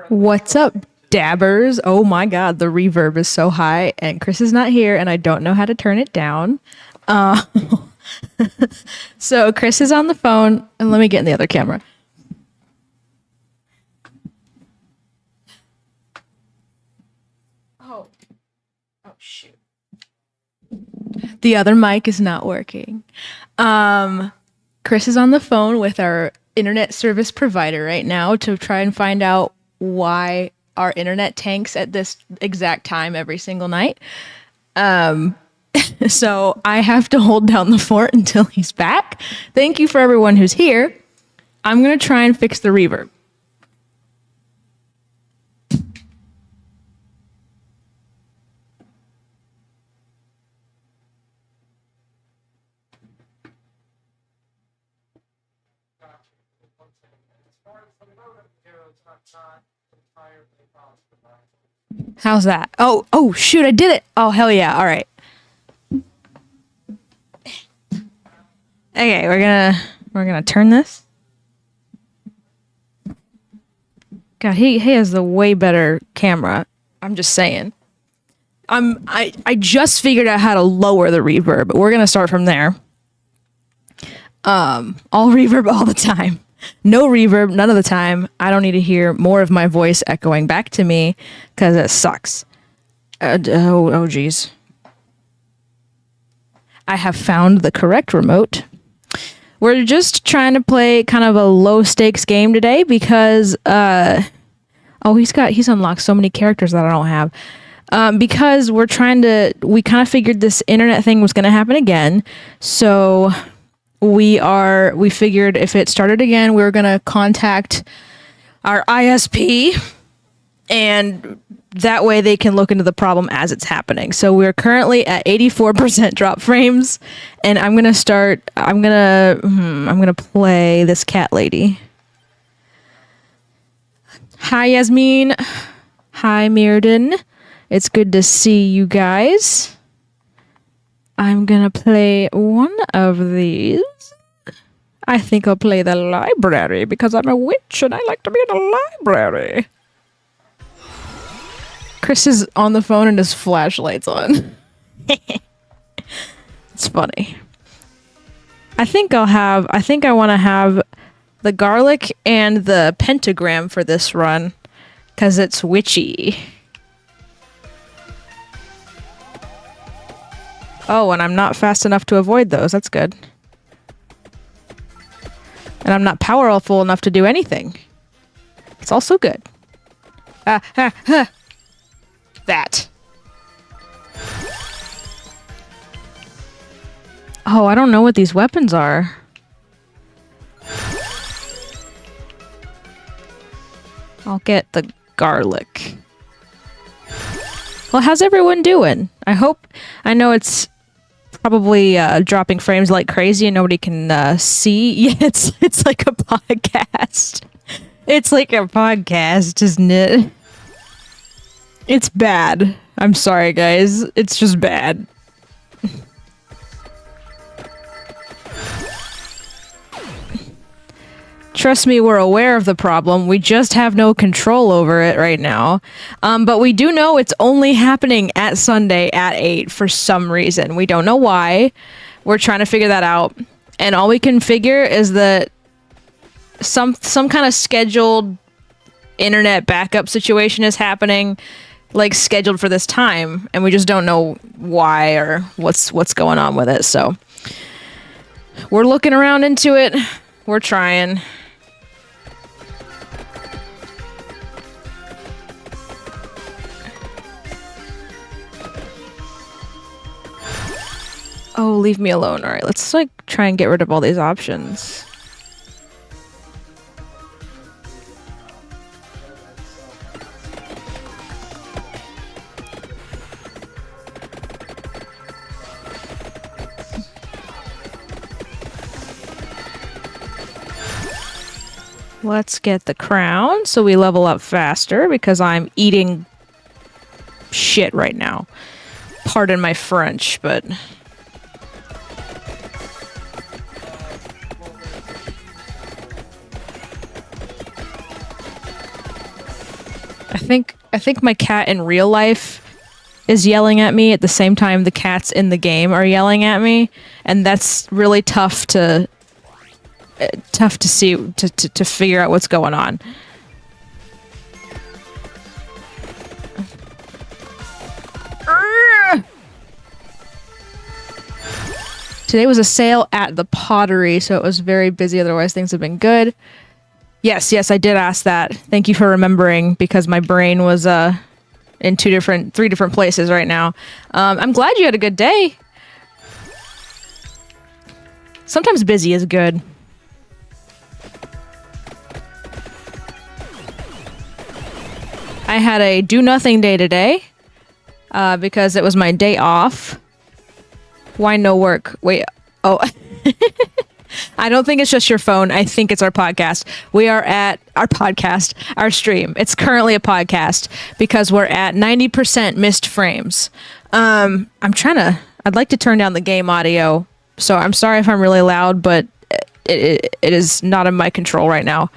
What's up, dabbers? Oh my god, the reverb is so high, and Chris is not here, and I don't know how to turn it down. Uh, so Chris is on the phone, and let me get in the other camera. Oh shoot. The other mic is not working. Chris is on the phone with our internet service provider right now to try and find out why our internet tanks at this exact time every single night. So I have to hold down the fort until he's back. Thank you for everyone who's here. I'm going to try and fix the reverb. How's that? Oh, shoot, I did it. Oh, hell yeah. All right. Okay, we're gonna turn this. God, he has the way better camera. I'm just saying. I just figured out how to lower the reverb. We're gonna start from there. All reverb all the time. No reverb none of the time. I don't need to hear more of my voice echoing back to me because it sucks. Oh geez. I have found the correct remote. We're just trying to play kind of a low stakes game today because he's unlocked so many characters that I don't have. Because we kind of figured this internet thing was going to happen again. So we figured if it started again, we were going to contact our ISP, and that way they can look into the problem as it's happening. So we're currently at 84% drop frames, and I'm going to play this cat lady. Hi, Yasmin. Hi, Mirden. It's good to see you guys. I'm gonna play one of these. I think I'll play the library because I'm a witch and I like to be in a library. Chris is on the phone and his flashlight's on. It's funny. I think I want to have the garlic and the pentagram for this run because it's witchy. Oh, and I'm not fast enough to avoid those. That's good. And I'm not powerful enough to do anything. It's also good. That. Oh, I don't know what these weapons are. I'll get the garlic. Well, how's everyone doing? I know it's probably dropping frames like crazy and nobody can see. Yeah, it's like a podcast. It's like a podcast, isn't it? It's bad. I'm sorry, guys. It's just bad. Trust me, we're aware of the problem. We just have no control over it right now. But we do know it's only happening at Sunday at 8 for some reason. We don't know why. We're trying to figure that out. And all we can figure is that some kind of scheduled internet backup situation is happening, like scheduled for this time, and we just don't know why or what's going on with it. So we're looking around into it. We're trying. Oh, leave me alone. All right, let's like try and get rid of all these options. Let's get the crown so we level up faster because I'm eating shit right now. Pardon my French, but I think my cat in real life is yelling at me at the same time the cats in the game are yelling at me, and that's really tough to see, to figure out what's going on. Today was a sale at the Pottery, so it was very busy. Otherwise, things have been good. Yes, I did ask that. Thank you for remembering, because my brain was in three different places right now. I'm glad you had a good day. Sometimes busy is good. I had a do-nothing day today because it was my day off. Why no work? Wait, oh. I don't think it's just your phone. I think it's our podcast. We are at our podcast, our stream. It's currently a podcast because we're at 90% missed frames. I'd like to turn down the game audio. So I'm sorry if I'm really loud, but it is not in my control right now.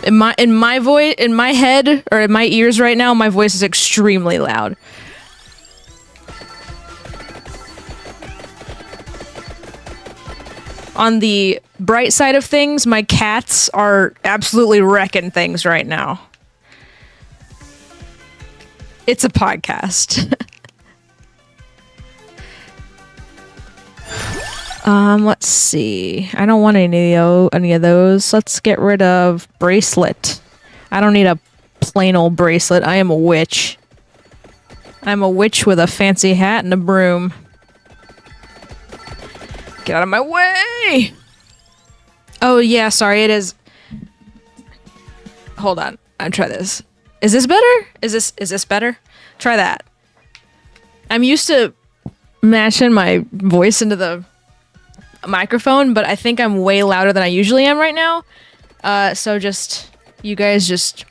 In my voice, in my head, or in my ears right now, my voice is extremely loud. On the bright side of things, my cats are absolutely wrecking things right now. It's a podcast. Let's see. I don't want any of those. Let's get rid of bracelet. I don't need a plain old bracelet. I am a witch. I'm a witch with a fancy hat and a broom. Get out of my way! Oh yeah, sorry, it is... Hold on, I'll try this. Is this better? Is this better? Try that. I'm used to mashing my voice into the microphone, but I think I'm way louder than I usually am right now. So just... You guys just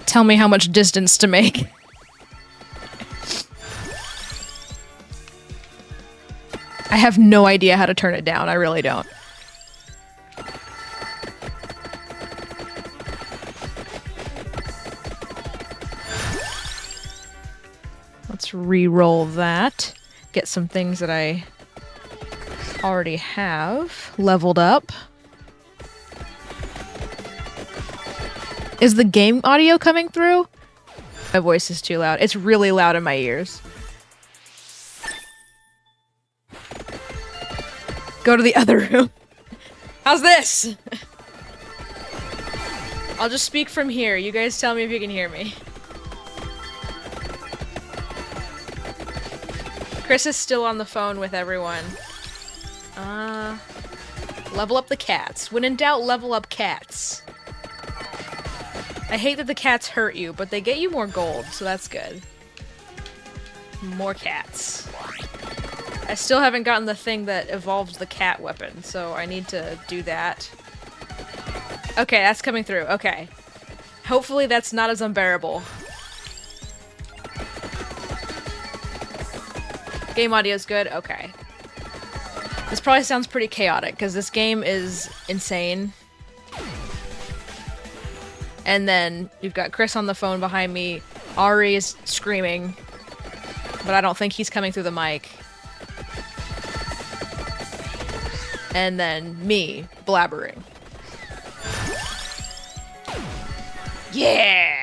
tell me how much distance to make. I have no idea how to turn it down. I really don't. Let's re-roll that. Get some things that I already have leveled up. Is the game audio coming through? My voice is too loud. It's really loud in my ears. Go to the other room. How's this? I'll just speak from here. You guys tell me if you can hear me. Chris is still on the phone with everyone. Level up the cats. When in doubt, level up cats. I hate that the cats hurt you, but they get you more gold, so that's good. More cats. I still haven't gotten the thing that evolves the cat weapon, so I need to do that. Okay, that's coming through. Okay. Hopefully that's not as unbearable. Game audio is good? Okay. This probably sounds pretty chaotic, because this game is insane. And then you've got Chris on the phone behind me. Ari is screaming, but I don't think he's coming through the mic. And then me blabbering. Yeah!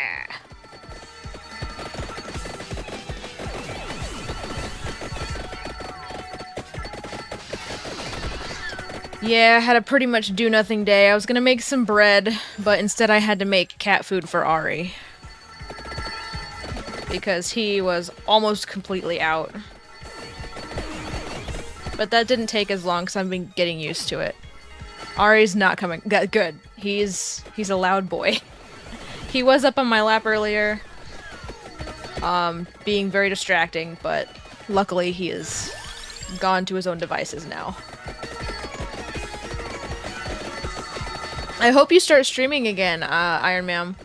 Yeah, I had a pretty much do-nothing day. I was gonna make some bread, but instead I had to make cat food for Ari. Because he was almost completely out. But that didn't take as long because I've been getting used to it. Ari's not coming. Good. He's a loud boy. He was up on my lap earlier, being very distracting, but luckily he is gone to his own devices now. I hope you start streaming again, Iron Man.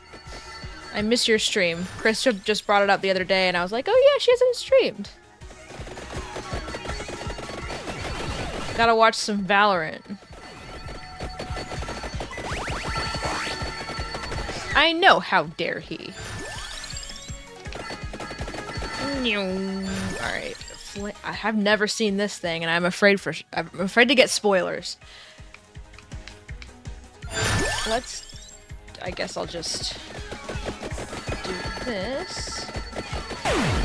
I miss your stream. Chris just brought it up the other day, and I was like, oh yeah, she hasn't streamed. Gotta watch some Valorant. I know, how dare he. Alright. I have never seen this thing, and I'm afraid to get spoilers. I guess I'll just do this.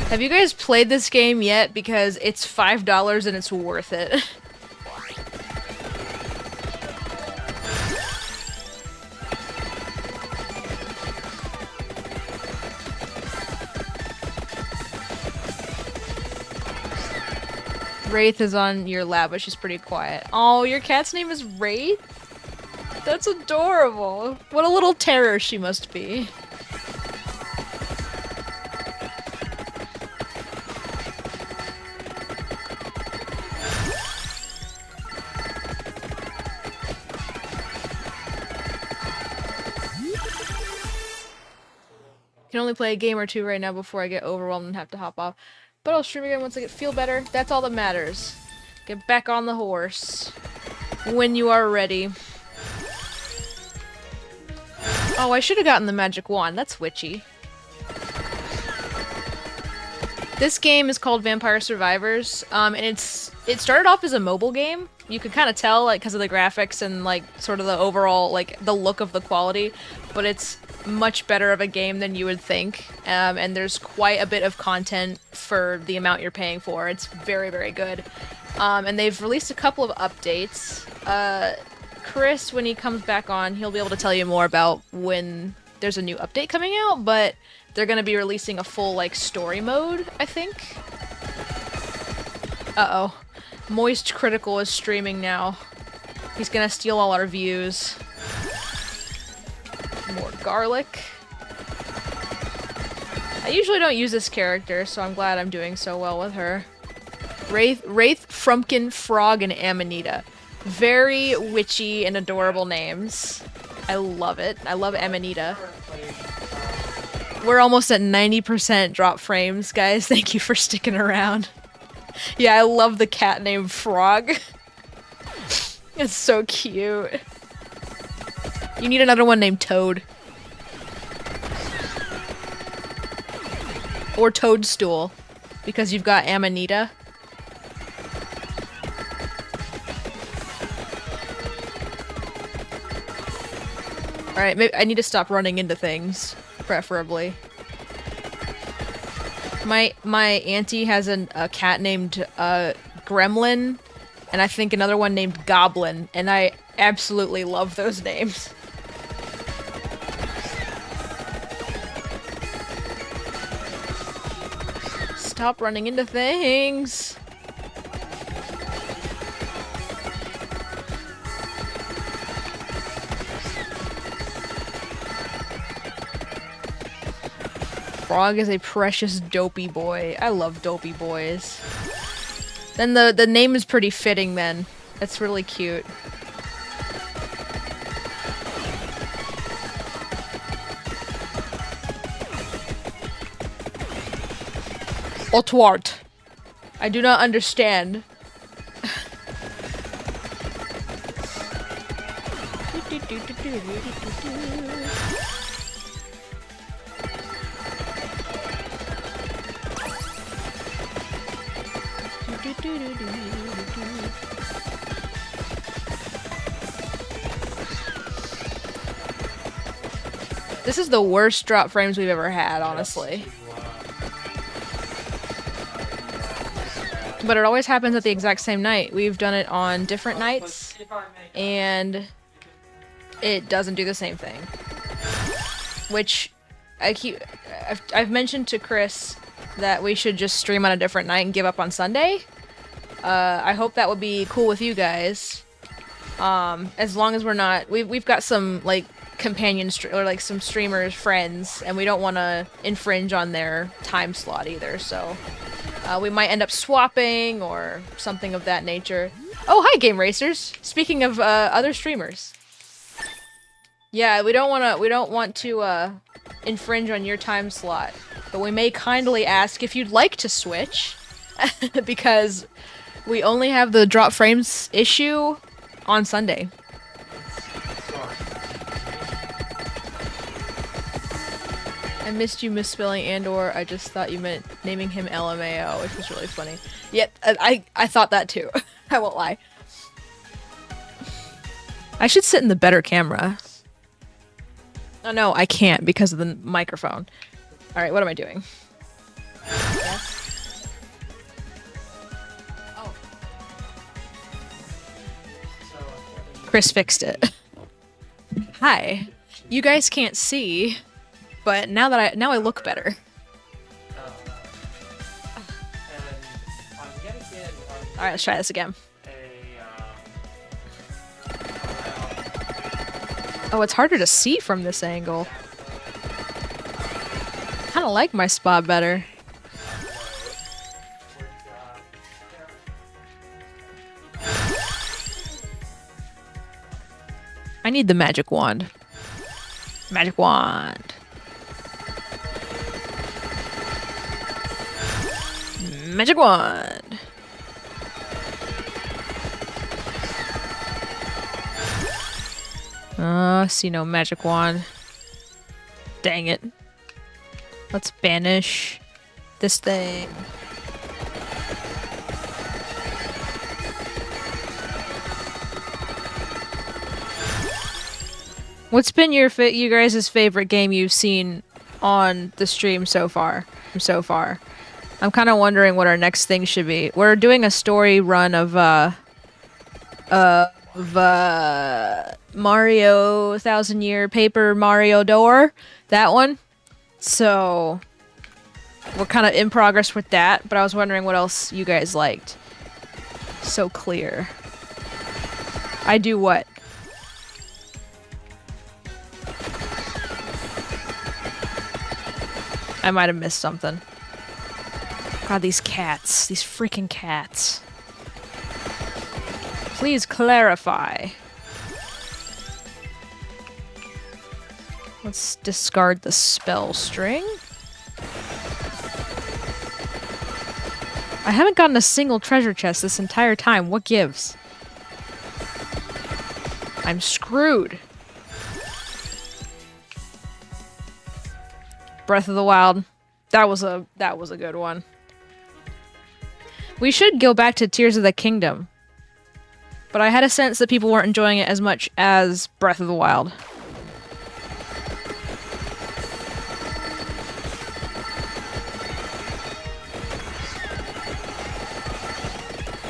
Have you guys played this game yet? Because it's $5 and it's worth it. Wraith is on your lap, but she's pretty quiet. Oh, your cat's name is Wraith? That's adorable. What a little terror she must be. can only play a game or two right now before I get overwhelmed and have to hop off. But I'll stream again once I feel better. That's all that matters. Get back on the horse. When you are ready. Oh, I should have gotten the magic wand. That's witchy. This game is called Vampire Survivors, and it started off as a mobile game. You could kind of tell, like, because of the graphics and, like, sort of the overall, like, the look of the quality, but it's much better of a game than you would think, and there's quite a bit of content for the amount you're paying for. It's very, very good. And they've released a couple of updates. Chris, when he comes back on, he'll be able to tell you more about when there's a new update coming out, but they're gonna be releasing a full, like, story mode, I think. Uh-oh. Moist Critical is streaming now. He's gonna steal all our views. More garlic. I usually don't use this character, so I'm glad I'm doing so well with her. Wraith, Frumpkin, Frog, and Amanita. Very witchy and adorable names. I love it. I love Amanita. We're almost at 90% drop frames, guys. Thank you for sticking around. Yeah, I love the cat named Frog. It's so cute. You need another one named Toad. Or Toadstool, because you've got Amanita. Alright, maybe I need to stop running into things, preferably. My auntie has a cat named Gremlin, and I think another one named Goblin, and I absolutely love those names. Stop running into things! Frog is a precious dopey boy. I love dopey boys. Then the name is pretty fitting then. That's really cute. Otwart. I do not understand. This is the worst drop frames we've ever had, honestly. But it always happens at the exact same night. We've done it on different nights, and it doesn't do the same thing. Which I've mentioned to Chris that we should just stream on a different night and give up on Sunday. I hope that would be cool with you guys. As long as we're not, we've got some like companion or like some streamers friends, and we don't want to infringe on their time slot either. So we might end up swapping or something of that nature. Oh, hi, Game Racers. Speaking of other streamers, yeah, we don't want to infringe on your time slot, but we may kindly ask if you'd like to switch, because we only have the drop frames issue on Sunday. I missed you misspelling and/or I just thought you meant naming him LMAO, which was really funny. Yep, I thought that too. I won't lie. I should sit in the better camera. Oh no, I can't because of the microphone. Alright, what am I doing? Yes. Oh. Chris fixed it. Hi. You guys can't see, but now I look better. Alright, let's try this again. Oh, it's harder to see from this angle. Kind of like my spot better. I need the magic wand. Magic wand. Magic wand. See no magic wand. Dang it. Let's banish this thing. What's been you guys' favorite game you've seen on the stream so far? I'm kind of wondering what our next thing should be. We're doing a story run of Mario 1000 Year Paper Mario Door. That one. So we're kind of in progress with that, but I was wondering what else you guys liked. So clear. I do what? I might have missed something. God, these cats. These freaking cats. Please clarify. Let's discard the spell string. I haven't gotten a single treasure chest this entire time. What gives? I'm screwed. Breath of the Wild. That was a good one. We should go back to Tears of the Kingdom. But I had a sense that people weren't enjoying it as much as Breath of the Wild.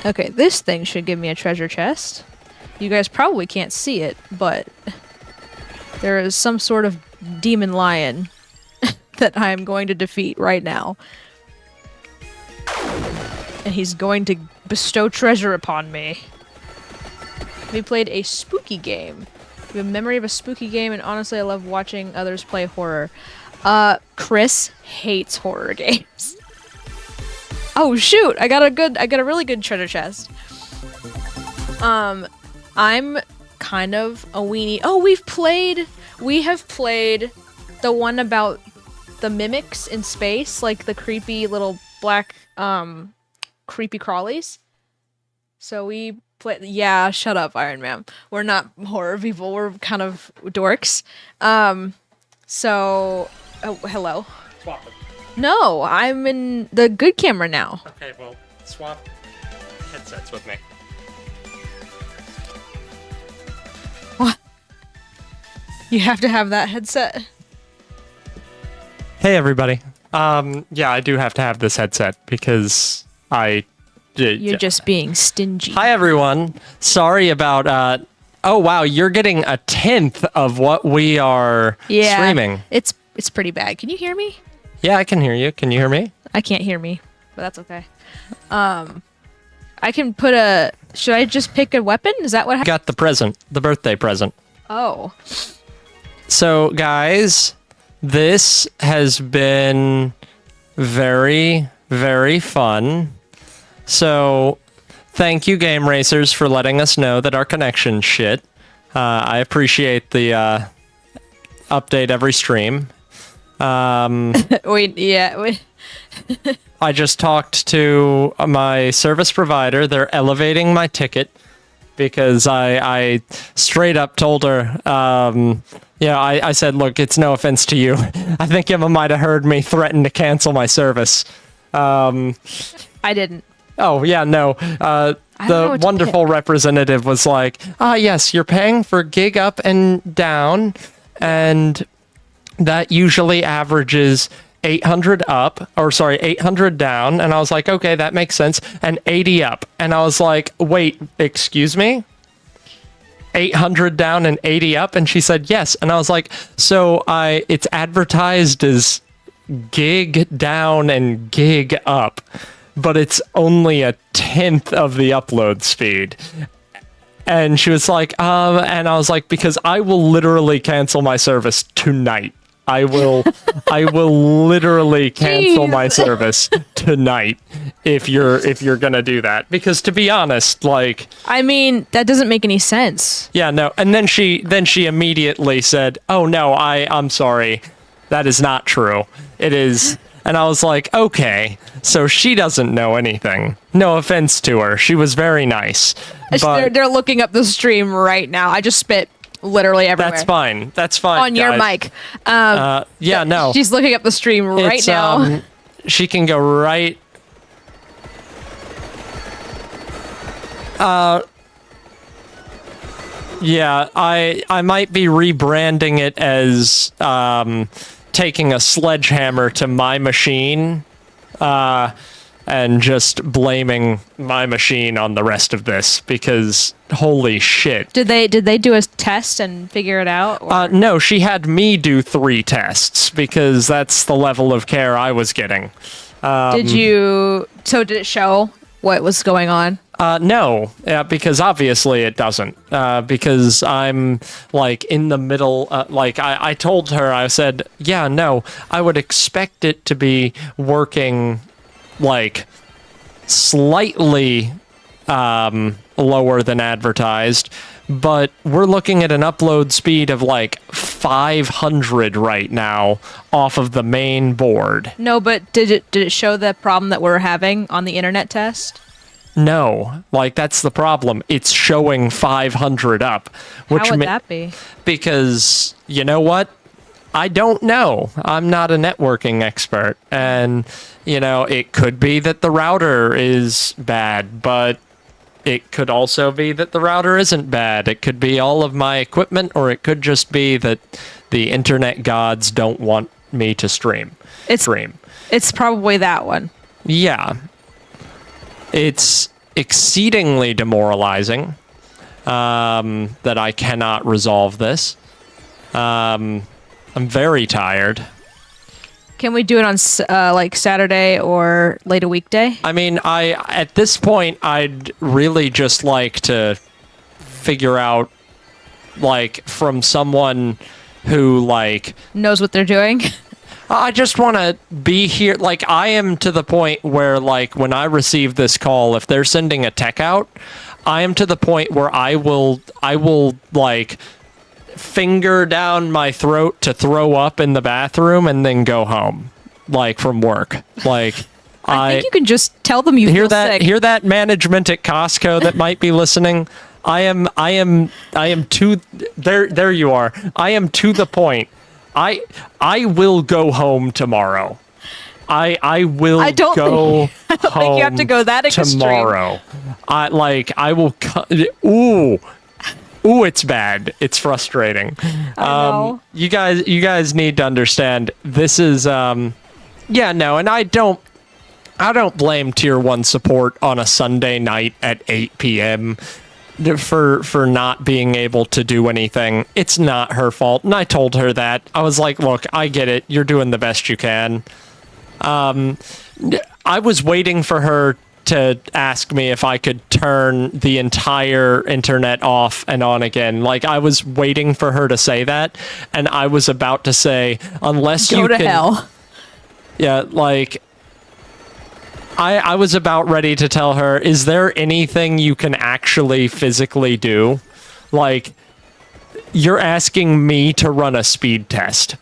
Okay, this thing should give me a treasure chest. You guys probably can't see it, but there is some sort of demon lion that I am going to defeat right now. And he's going to bestow treasure upon me. We played a spooky game. We have a memory of a spooky game, and honestly, I love watching others play horror. Chris hates horror games. Oh shoot! I got a really good treasure chest. I'm kind of a weenie. Oh, we have played the one about the mimics in space, like the creepy little black, creepy crawlies. So we play. Yeah, shut up, Iron Man. We're not horror people. We're kind of dorks. So, oh, hello. Swap it. No, I'm in the good camera now. Okay, well, swap headsets with me. What? You have to have that headset? Hey, everybody. Yeah, I do have to have this headset because You're just being stingy. Hi, everyone. Sorry about, oh, wow, you're getting a 10th of what we are streaming. It's pretty bad. Can you hear me? Yeah, I can hear you. Can you hear me? I can't hear me, but that's okay. I can put should I just pick a weapon? Is that what happened? Got the present, the birthday present. Oh. So, guys, this has been very, very fun. So, thank you, Game Racers, for letting us know that our connection's shit. I appreciate the update every stream. Wait. I just talked to my service provider. They're elevating my ticket because I straight up told her, I said, look, it's no offense to you. I think Emma might have heard me threaten to cancel my service. I didn't. Oh, yeah, no. The wonderful representative was like, yes, you're paying for gig up and down, and that usually averages 800 up, 800 down. And I was like, okay, that makes sense. And 80 up. And I was like, wait, excuse me? 800 down and 80 up? And she said, yes. And I was like, so it's advertised as gig down and gig up, but it's only a 10th of the upload speed. And she was like, and I was like, because I will literally cancel my service tonight. I will literally cancel my service tonight if you're gonna do that. Because to be honest, like, I mean, that doesn't make any sense. Yeah, no. And then she immediately said, "Oh no, I'm sorry. That is not true. It is And I was like, okay, so she doesn't know anything. No offense to her. She was very nice. But They're looking up the stream right now. I just spit literally everywhere. that's fine. That's fine. On your guys. mic. Yeah, no. She's looking up the stream right now. She can go right. Yeah, I might be rebranding it as taking a sledgehammer to my machine, and just blaming my machine on the rest of this, because holy shit. Did they do a test and figure it out? No, she had me do 3 tests because that's the level of care I was getting. Did it show what was going on? No, because obviously it doesn't. Because I'm like in the middle. Like I told her, I said, yeah, no, I would expect it to be working like slightly lower than advertised, but we're looking at an upload speed of like 500 right now off of the main board. No, but did it show the problem that we're having on the internet test? No, like that's the problem. It's showing 500 up. Which How would that be? Because you know what? I don't know. I'm not a networking expert. And, it could be that the router is bad, but it could also be that the router isn't bad. It could be all of my equipment, or it could just be that the internet gods don't want me to stream. It's probably that one. Yeah. It's exceedingly demoralizing that I cannot resolve this. I'm very tired. Can we do it on like Saturday or late a weekday? I mean, at this point, I'd really just like to figure out, like, from someone who, like... knows what they're doing? I just want to be here. Like, I am to the point where, like, when I receive this call, if they're sending a tech out, I am to the point where I will, like, finger down my throat to throw up in the bathroom and then go home, like, from work. Like, I think you can just tell them you feel sick. Hear that, management at Costco that might be listening? I am to, there you are. I am to the point. I will go home tomorrow. I will go home I don't think you have to go that extreme. Tomorrow. I will Ooh, it's bad. It's frustrating. I know. You guys need to understand, this is and I don't blame Tier 1 support on a Sunday night at 8 p.m. for not being able to do anything. It's not her fault, and I told her that. I was like, look, I get it. You're doing the best you can. I was waiting for her to ask me if I could turn the entire internet off and on again. Like, I was waiting for her to say that, and I was about to say, unless you can... Go to hell. Yeah, like... I was about ready to tell her, is there anything you can actually physically do? Like, you're asking me to run a speed test.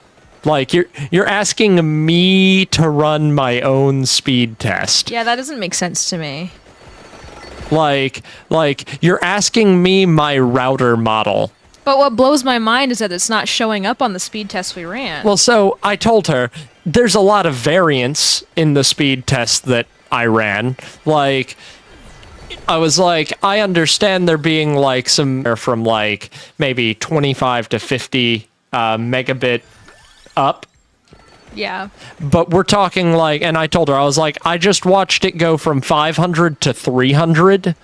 Like, you're asking me to run my own speed test. Yeah, that doesn't make sense to me. Like you're asking me my router model. But what blows my mind is that it's not showing up on the speed test we ran. Well, so I told her there's a lot of variance in the speed test that I ran. Like, I was like, I understand there being like some from like maybe 25 to 50 megabit up. Yeah. But we're talking like, and I told her, I was like, I just watched it go from 500 to 300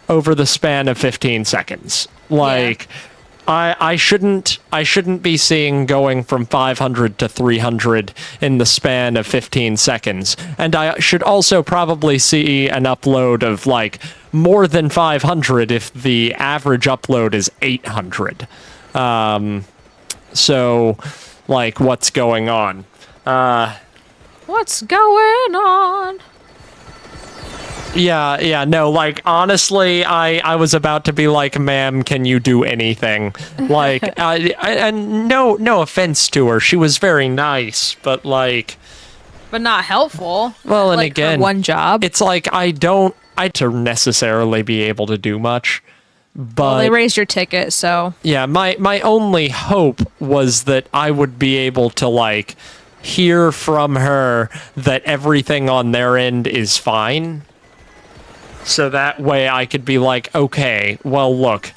over the span of 15 seconds. Like, I shouldn't be seeing going from 500 to 300 in the span of 15 seconds. And I should also probably see an upload of like more than 500 if the average upload is 800. So, like, what's going on? What's going on? Yeah, no, like, honestly, I was about to be like, ma'am, can you do anything? Like, and no offense to her, she was very nice, but, like, But not helpful. Well, and like, again, for one job. it's like I to necessarily be able to do much. But Well, they raised your ticket, so yeah, my only hope was that I would be able to like hear from her that everything on their end is fine. So that way I could be like, okay, well, look,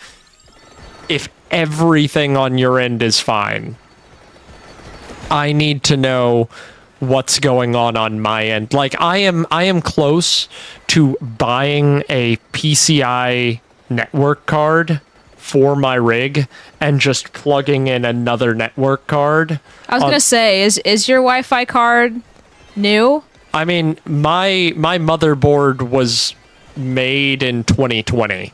if everything on your end is fine, I need to know what's going on my end. Like I am close to buying a PCI network card for my rig and just plugging in another network card. I was gonna say, is your Wi-Fi card new? I mean, my motherboard was made in 2020.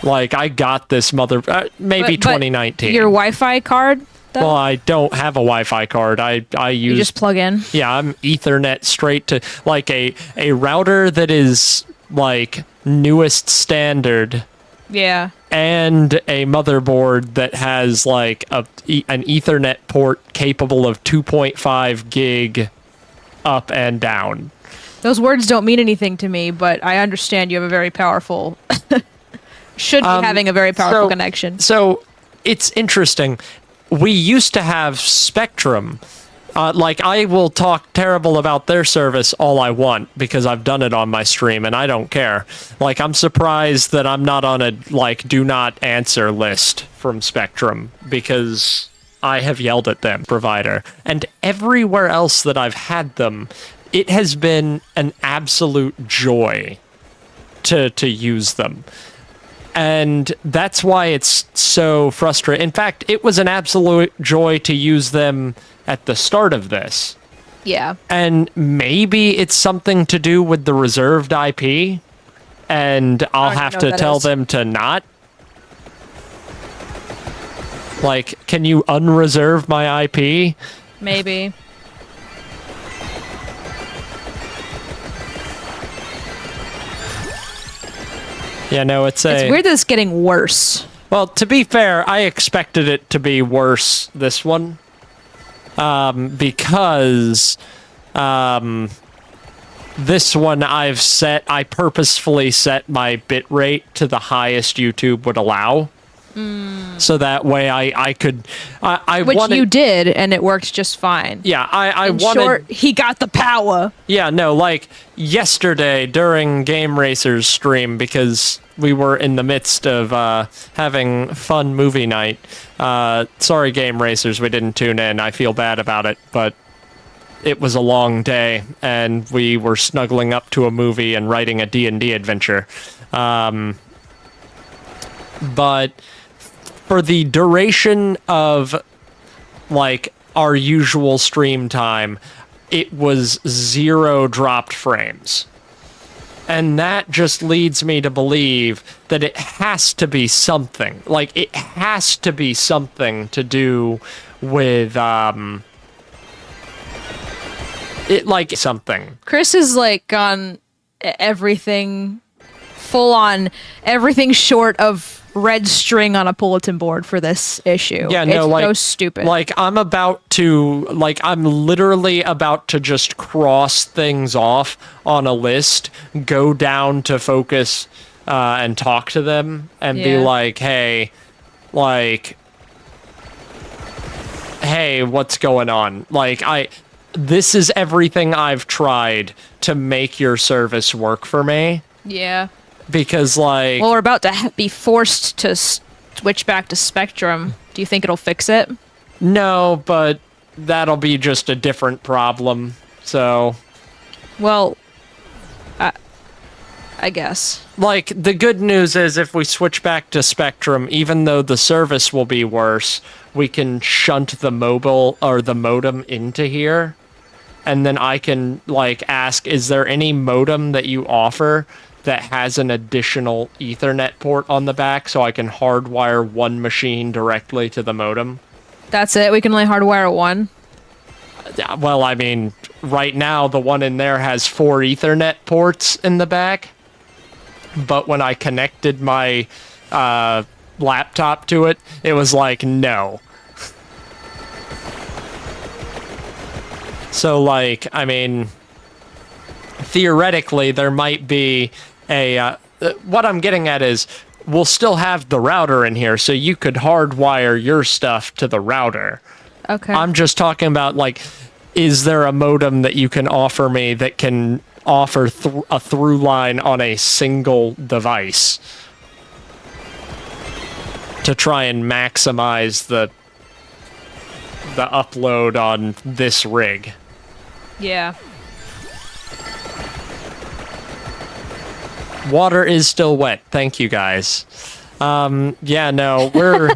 Like I got this maybe But 2019. Your Wi-Fi card, though? Well, I don't have a Wi-Fi card. I use You just plug in. Yeah, I'm Ethernet straight to like a router that is like newest standard. Yeah. And a motherboard that has like an Ethernet port capable of 2.5 gig up and down. Those words don't mean anything to me, but I understand you have a very powerful should be having a very powerful connection. So it's interesting. We used to have Spectrum. Like, I will talk terrible about their service all I want because I've done it on my stream and I don't care. Like, I'm surprised that I'm not on a, like, do not answer list from Spectrum because I have yelled at them, provider. And everywhere else that I've had them, it has been an absolute joy to use them. And that's why it's so frustrating. In fact, it was an absolute joy to use them at the start of this. Yeah. And maybe it's something to do with the reserved IP, and I'll have to tell them to not. Like, can you unreserve my IP? Maybe. Yeah, no, it's weird that it's getting worse. Well, to be fair, I expected it to be worse, this one. Because this one I purposefully set my bit rate to the highest YouTube would allow. So that way I could, Which you did, and it worked just fine. Yeah, I In wanted... short, he got the power. Yeah, no, like, yesterday during Game Racer's stream, because we were in the midst of having fun movie night. Sorry, Game Racers, we didn't tune in. I feel bad about it, but it was a long day, and we were snuggling up to a movie and writing a D&D adventure. But for the duration of, like, our usual stream time, it was 0 dropped frames. And that just leads me to believe that it has to be something. Like, it has to be something to do with, it, like, something. Chris is, like, on everything, full on, everything short of red string on a bulletin board for this issue. Yeah, no, it's like, so stupid. Like, I'm literally about to just cross things off on a list, go down to focus, and talk to them, and be like, hey, what's going on? Like, this is everything I've tried to make your service work for me. Yeah. Because, like... Well, we're about to be forced to switch back to Spectrum. Do you think it'll fix it? No, but that'll be just a different problem, so... Well, I guess. Like, the good news is if we switch back to Spectrum, even though the service will be worse, we can shunt the mobile or the modem into here. And then I can, like, ask, is there any modem that you offer that has an additional Ethernet port on the back so I can hardwire one machine directly to the modem? That's it? We can only hardwire one? Well, I mean, right now the one in there has 4 Ethernet ports in the back. But when I connected my laptop to it, it was like, no. So, like, I mean, theoretically, there might be what I'm getting at is we'll still have the router in here, so you could hardwire your stuff to the router. Okay. I'm just talking about, like, is there a modem that you can offer me that can offer a through line on a single device to try and maximize the upload on this rig? Yeah. Water is still wet. Thank you, guys. Yeah, no, we're...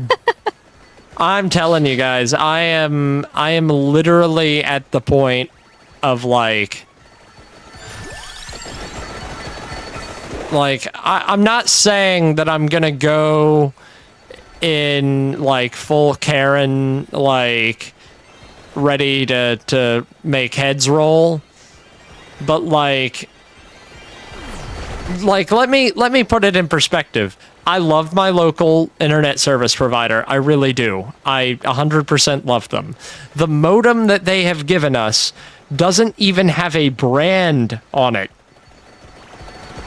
I'm telling you guys, I am literally at the point of, like, I'm not saying that I'm gonna go in, like, full Karen, like, ready to make heads roll, but like let me put it in perspective. I love my local internet service provider. I really do. I 100% love them. The modem that they have given us doesn't even have a brand on it.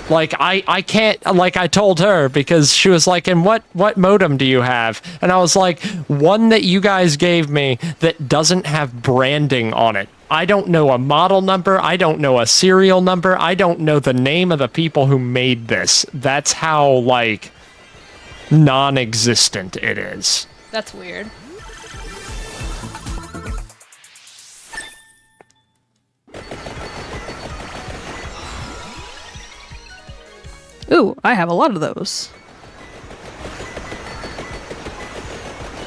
Like, I can't, like, I told her, because she was like, and what modem do you have? And I was like, one that you guys gave me that doesn't have branding on it. I don't know a model number. I don't know a serial number. I don't know the name of the people who made this. That's how, like, non-existent it is. That's weird. Ooh, I have a lot of those.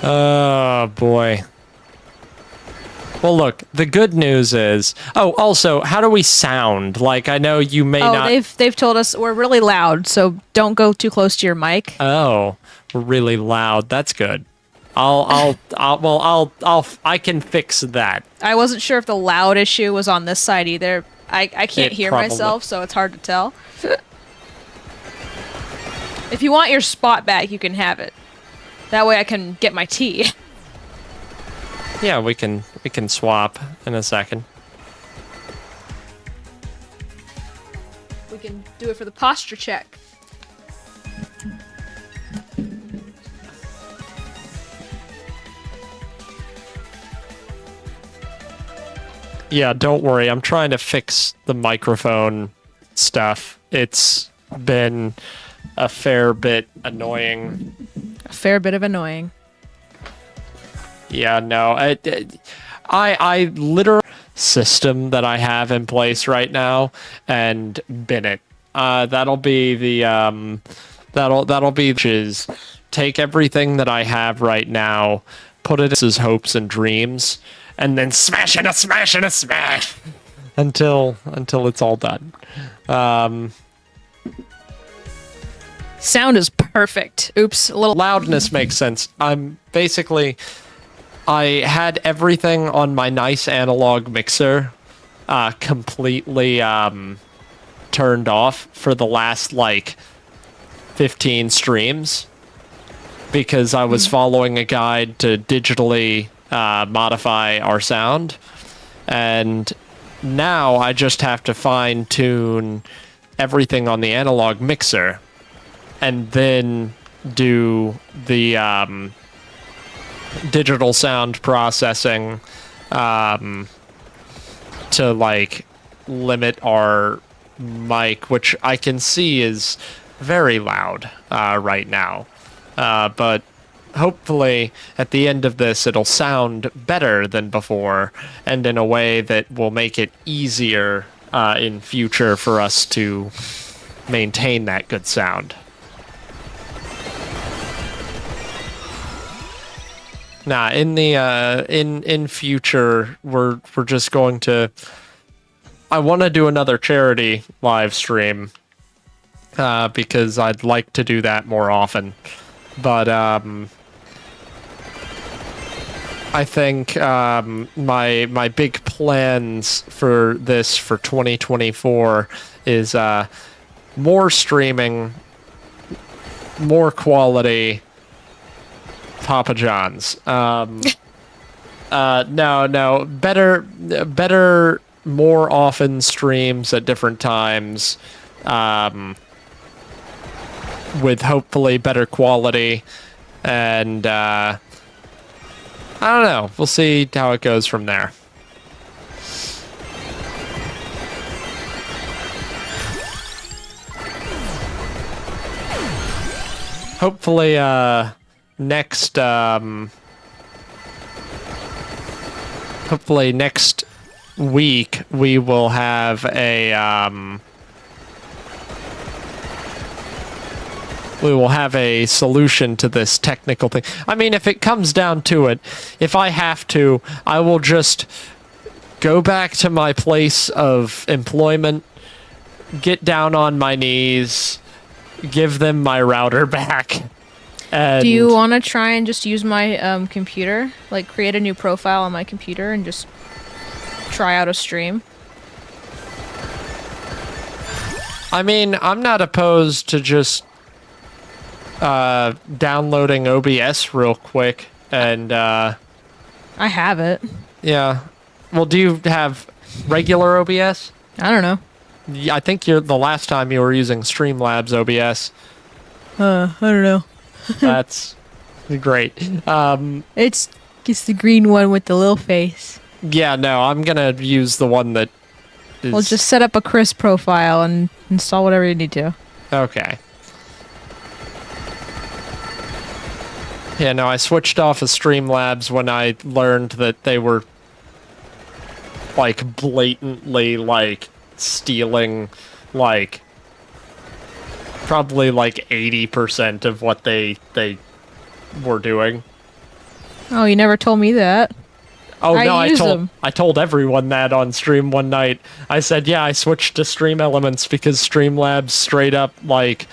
Oh, boy. Well, look, the good news is... Oh, also, how do we sound? Like, I know you may not... they've told us we're really loud, so don't go too close to your mic. Oh, we're really loud. That's good. I can fix that. I wasn't sure if the loud issue was on this side either. I can't hear probably. myself, so it's hard to tell. If you want your spot back, you can have it. That way I can get my tea. Yeah, we can swap in a second. We can do it for the posture check. Yeah, don't worry. I'm trying to fix the microphone stuff. It's been a fair bit annoying. A fair bit of annoying. Yeah, no. I literally system that I have in place right now and bin it. That'll be the that'll be which is take everything that I have right now, put it as hopes and dreams, and then smash until it's all done. Sound is perfect. Oops, a little Loudness makes sense. I had everything on my nice analog mixer completely turned off for the last, like, 15 streams because I was following a guide to digitally modify our sound. And now I just have to fine-tune everything on the analog mixer and then do the digital sound processing to, like, limit our mic, which I can see is very loud right now. But hopefully at the end of this it'll sound better than before, and in a way that will make it easier in future for us to maintain that good sound. Nah, in the in future we're just going to... I want to do another charity live stream because I'd like to do that more often. But I think my big plans for this for 2024 is more streaming, more quality, Papa John's. No. Better, more often streams at different times, with hopefully better quality, and I don't know. We'll see how it goes from there. Hopefully, hopefully next week we will have a solution to this technical thing. I mean, if it comes down to it, if I have to, I will just go back to my place of employment, get down on my knees, give them my router back. And do you want to try and just use my computer? Like, create a new profile on my computer and just try out a stream? I mean, I'm not opposed to just downloading OBS real quick and I have it. Yeah. Well, do you have regular OBS? I don't know. I think the last time you were using Streamlabs OBS. I don't know. That's great. It's the green one with the little face. Yeah, no, I'm gonna use the one that is... Well, just set up a Chris profile and install whatever you need to. Okay. Yeah, no, I switched off of Streamlabs when I learned that they were, like, blatantly, like, stealing, like, probably, like, 80% of what they were doing. Oh, you never told me that. Oh, no, them. I told everyone that on stream one night. I said, yeah, I switched to Stream Elements because Streamlabs straight up, like,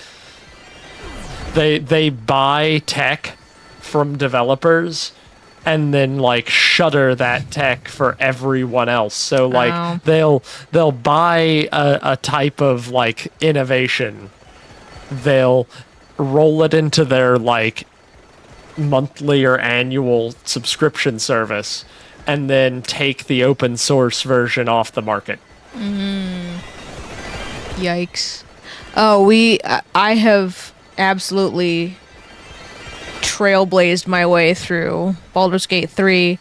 they buy tech from developers and then, like, shutter that tech for everyone else. So, like, they'll buy a type of, like, innovation. They'll roll it into their, like, monthly or annual subscription service and then take the open source version off the market. Yikes. Oh, I have absolutely trailblazed my way through Baldur's Gate 3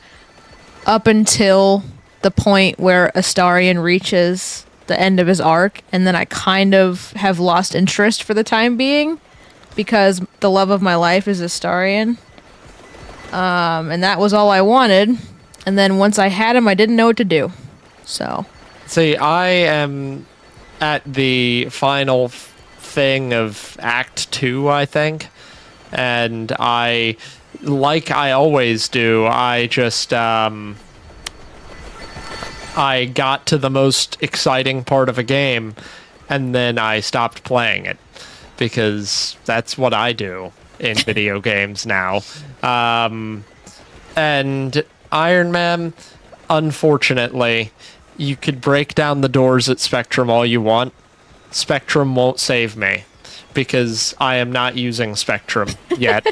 up until the point where Astarion reaches the end of his arc, and then I kind of have lost interest for the time being because the love of my life is Astarion. And that was all I wanted. And then once I had him, I didn't know what to do. So. See, I am at the final thing of Act 2, I think. And like I always do, I just, I got to the most exciting part of a game, and then I stopped playing it. Because that's what I do in video games now. And Iron Man, unfortunately, you could break down the doors at Spectrum all you want. Spectrum won't save me because I am not using Spectrum yet.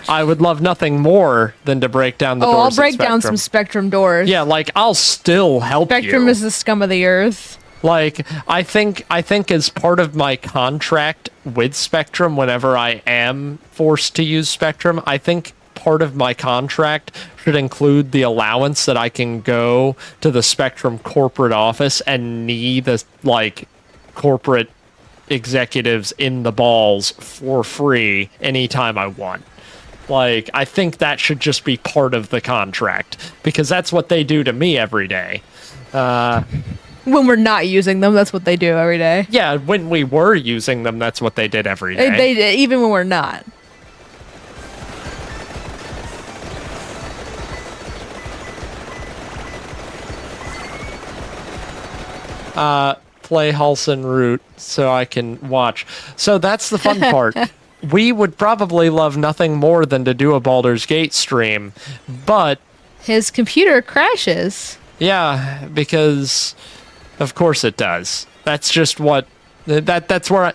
I would love nothing more than to break down the doors. I'll break down some Spectrum doors. Yeah, like, I'll still help you. Spectrum is the scum of the earth. Like, I think as part of my contract with Spectrum, whenever I am forced to use Spectrum, I think part of my contract should include the allowance that I can go to the Spectrum corporate office and knee the, like, corporate executives in the balls for free anytime I want. Like, I think that should just be part of the contract, because that's what they do to me every day. When we're not using them, that's what they do every day. Yeah, when we were using them, that's what they did every day. They even when we're not. Play Halson Root so I can watch. So that's the fun part. We would probably love nothing more than to do a Baldur's Gate stream, but his computer crashes. Yeah, because of course it does. That's just what That's where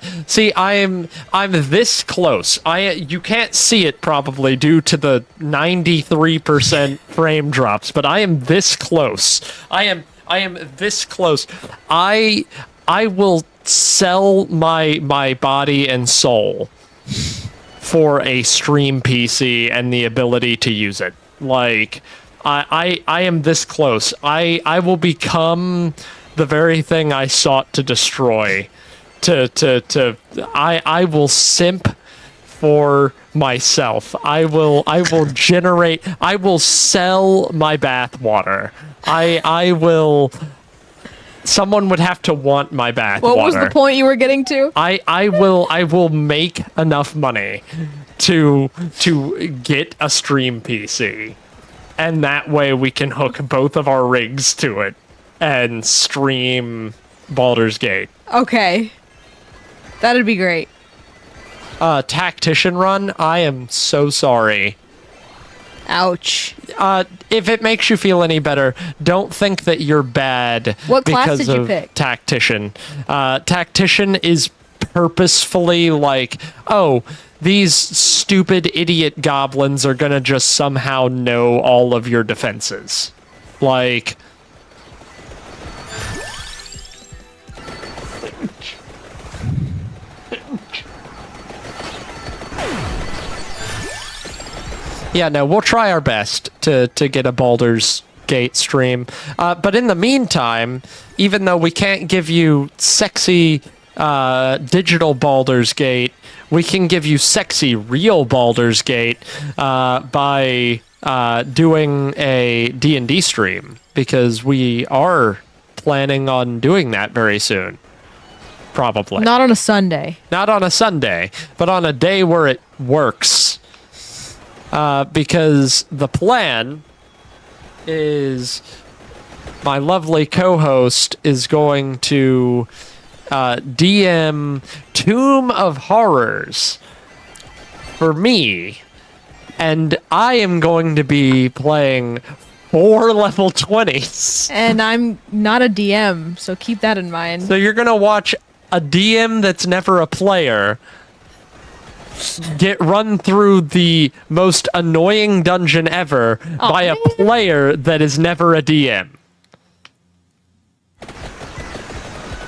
I'm this close. You can't see it probably due to the 93% frame drops, but I am this close. I am this close. I will sell my body and soul for a stream PC and the ability to use it. Like I am this close. I will become the very thing I sought to destroy. I will simp for myself. I will sell my bathwater. I will. Someone would have to want my bathwater. What was the point you were getting to? I will make enough money to get a stream PC, and that way we can hook both of our rigs to it and stream Baldur's Gate. Okay. That'd be great. Tactician run, I am so sorry. Ouch. If it makes you feel any better, don't think that you're bad What class because did you of pick? Tactician. Tactician is purposefully like, oh, these stupid idiot goblins are gonna just somehow know all of your defenses. Like... Yeah, no, we'll try our best to get a Baldur's Gate stream. But in the meantime, even though we can't give you sexy digital Baldur's Gate, we can give you sexy real Baldur's Gate by doing a D&D stream, because we are planning on doing that very soon. Probably. Not on a Sunday. Not on a Sunday, but on a day where it works. Because the plan is my lovely co-host is going to DM Tomb of Horrors for me, and I am going to be playing 4 level 20s. And I'm not a DM, so keep that in mind. So you're going to watch a DM that's never a player get run through the most annoying dungeon ever by a player that is never a DM.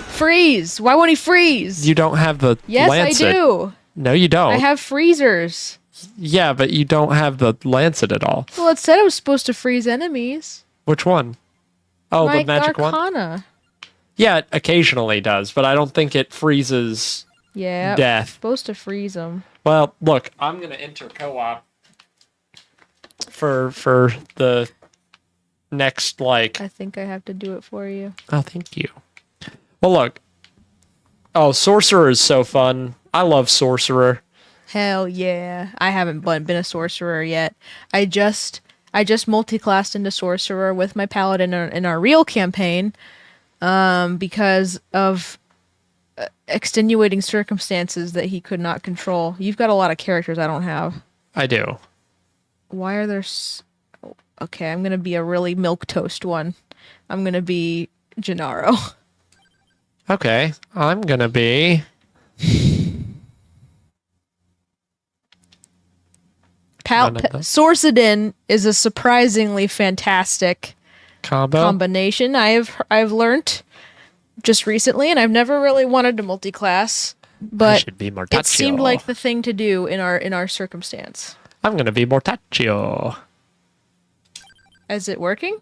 Freeze! Why won't he freeze? You don't have the Yes, lancet. I do. No, you don't. I have freezers. Yeah, but you don't have the lancet at all. Well, it said it was supposed to freeze enemies. Which one? Oh, My the magic one? Arcana. Yeah, it occasionally does, but I don't think it freezes Yeah. death. Supposed to freeze them. Well, look, I'm going to enter co-op for the next, like... I think I have to do it for you. Oh, thank you. Well, look. Oh, Sorcerer is so fun. I love Sorcerer. Hell yeah. I haven't been a sorcerer yet. I just multi-classed into sorcerer with my paladin in our real campaign because of extenuating circumstances that he could not control. You've got a lot of characters I don't have. I do. Why are there... Okay, I'm going to be a really milquetoast one. I'm going to be Gennaro. Okay, I'm going to be... Sorcidin is a surprisingly fantastic combination. I've learnt just recently, and I've never really wanted to multi-class, but it seemed like the thing to do in our circumstance. I'm gonna be Mortaccio. Is it working?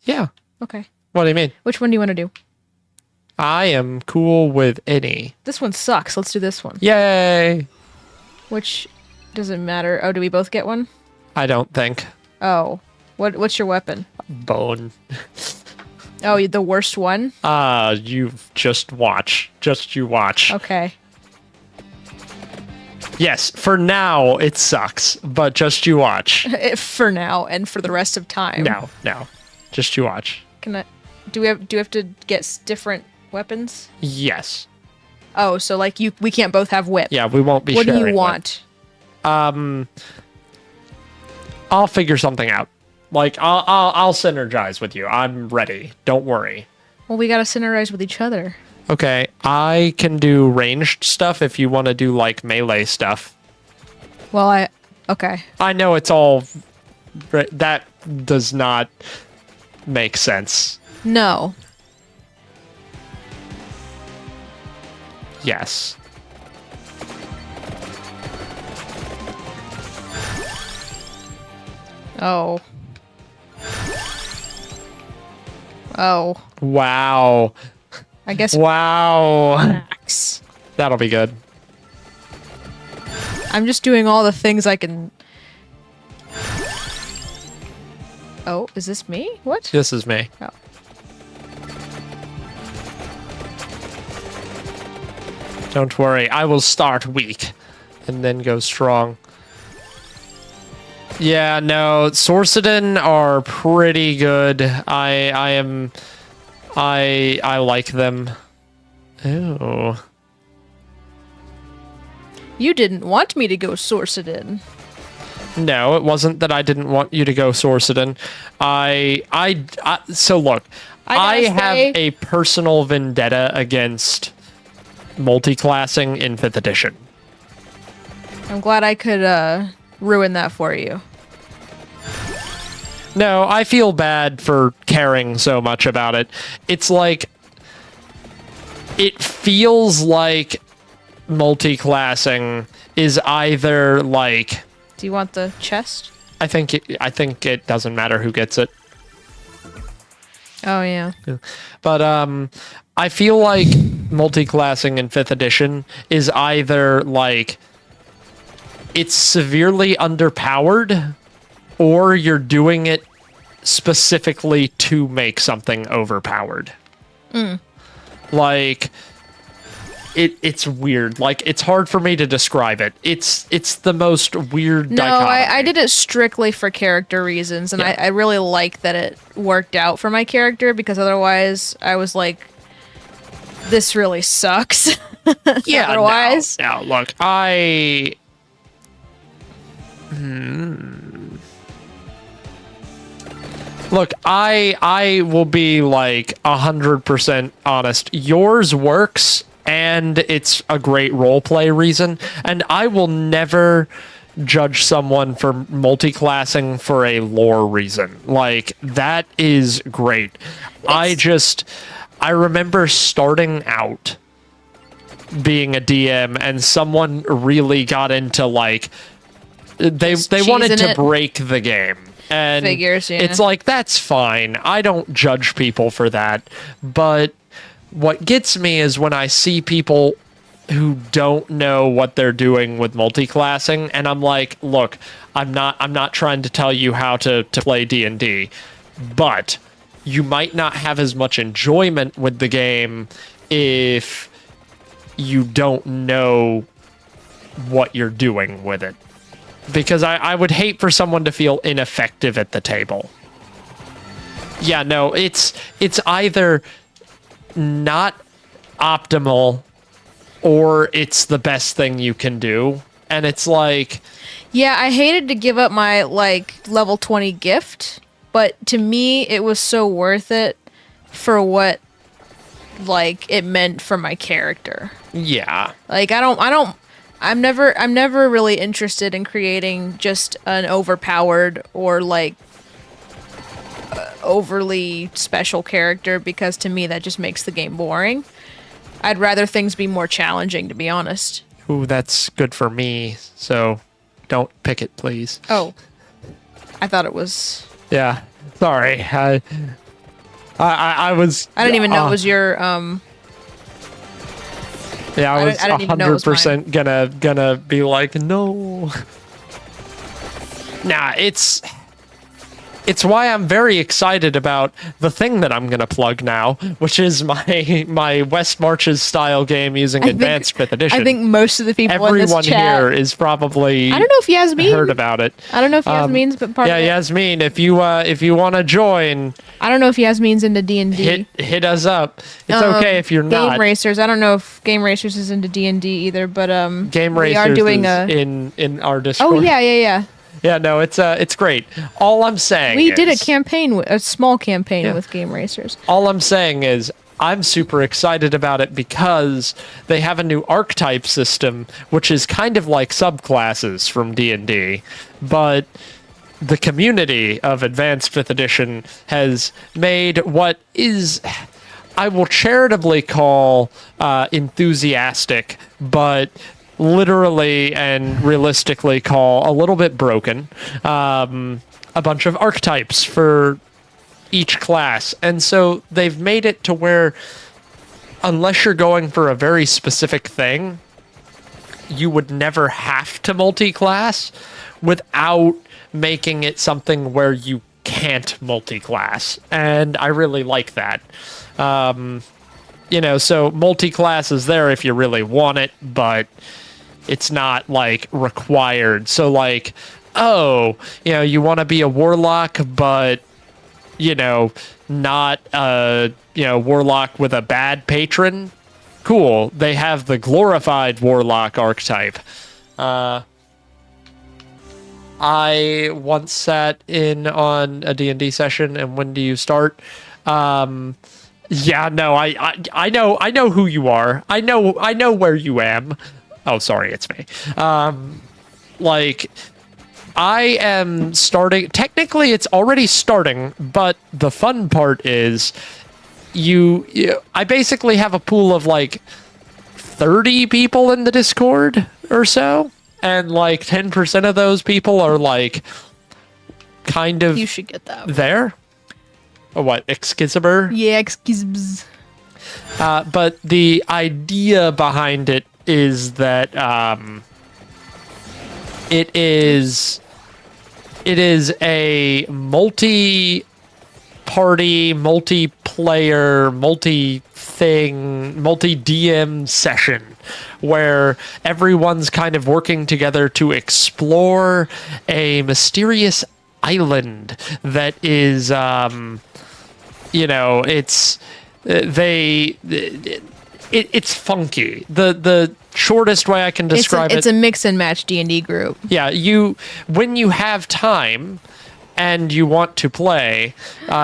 Yeah. Okay. What do you mean? Which one do you want to do? I am cool with any. This one sucks. Let's do this one. Yay! Which doesn't matter. Oh, do we both get one? I don't think. Oh. What's your weapon? Bone. Oh, the worst one? You just watch. Just you watch. Okay. Yes, for now it sucks, but just you watch. For now and for the rest of time. No. Just you watch. Can I... Do we have to get different weapons? Yes. Oh, so like we can't both have whip. Yeah, we won't be sharing. What do you whip. want? I'll figure something out. Like I'll synergize with you. I'm ready. Don't worry. Well, we gotta synergize with each other. Okay, I can do ranged stuff if you want to do like melee stuff. Well, okay. I know it's all that does not make sense. No. Yes. Oh. Oh. Wow. I guess. Wow. Max. That'll be good. I'm just doing all the things I can. Oh, is this me? What? This is me. Oh. Don't worry, I will start weak and then go strong. Yeah, no, Sorciden are pretty good. I like them. Ew. You didn't want me to go Sorciden. No, it wasn't that I didn't want you to go Sorciden. So look, I have a personal vendetta against multi-classing in 5th edition. I'm glad I could ruin that for you. No, I feel bad for caring so much about it. It's like, it feels like multi-classing is either like... Do you want the chest? I think it doesn't matter who gets it. Oh, yeah. But I feel like multi-classing in 5th edition is either like it's severely underpowered or you're doing it specifically to make something overpowered. Like it's weird. Like it's hard for me to describe it. It's the most weird dichotomy. I did it strictly for character reasons, and I really like that it worked out for my character, because otherwise I was like, this really sucks. Yeah, otherwise. No, look, Look, I will be like 100% honest. Yours works, and it's a great roleplay reason, and I will never judge someone for multi-classing for a lore reason. Like, that is great. I remember starting out being a DM, and someone really got into like they wanted to break the game. And figures, yeah. It's like, that's fine. I don't judge people for that. But what gets me is when I see people who don't know what they're doing with multi-classing, and I'm like, look, I'm not trying to tell you how to play D&D, but you might not have as much enjoyment with the game if you don't know what you're doing with it. Because I would hate for someone to feel ineffective at the table. Yeah, no, it's either not optimal or it's the best thing you can do. And it's like... Yeah, I hated to give up my, like, level 20 gift, but to me, it was so worth it for what, like, it meant for my character. Yeah. Like, I'm never really interested in creating just an overpowered or like overly special character, because to me that just makes the game boring. I'd rather things be more challenging, to be honest. Ooh, that's good for me. So don't pick it, please. Oh, I thought it was. Yeah. Sorry. I was. I didn't even know it was your Yeah, I was I didn't even know it was 100% gonna be like, no. Nah, it's why I'm very excited about the thing that I'm gonna plug now, which is my West Marches style game using Advanced 5th Edition. I think most of the people Everyone in this chat here is probably I don't know if Yasmin heard about it. I don't know if Yasmin's but part of it. Yasmin, if you want to join, I don't know if Yasmin's into D&D. hit us up. It's okay if you're not. Game Racers. I don't know if Game Racers is into D&D either, but Game we Racers are doing is in our Discord. Oh yeah. Yeah, no, it's great. All I'm saying We did a campaign, a small campaign with Game Racers. All I'm saying is I'm super excited about it because they have a new archetype system, which is kind of like subclasses from D&D, but the community of Advanced 5th Edition has made what is, I will charitably call enthusiastic, but literally and realistically call a little bit broken, a bunch of archetypes for each class. And so they've made it to where unless you're going for a very specific thing, you would never have to multi-class without making it something where you can't multi-class. And I really like that. So multi-class is there if you really want it, but it's not like required. So like, you want to be a warlock, but not a warlock with a bad patron. Cool. They have the glorified warlock archetype. I once sat in on a D&D session, and when do you start? I know who you are. I know where you am. Oh, sorry, it's me. I am starting. Technically, it's already starting, but the fun part is I basically have a pool of like 30 people in the Discord or so, and like 10% of those people are like kind of you should get that there. Or what, Excalibur? Yeah, excuse. But the idea behind it is that it is a multi-party, multiplayer, multi-thing, multi-DM session where everyone's kind of working together to explore a mysterious island that is, it's funky. The shortest way I can describe it's a mix and match D&D group. Yeah, when you have time and you want to play,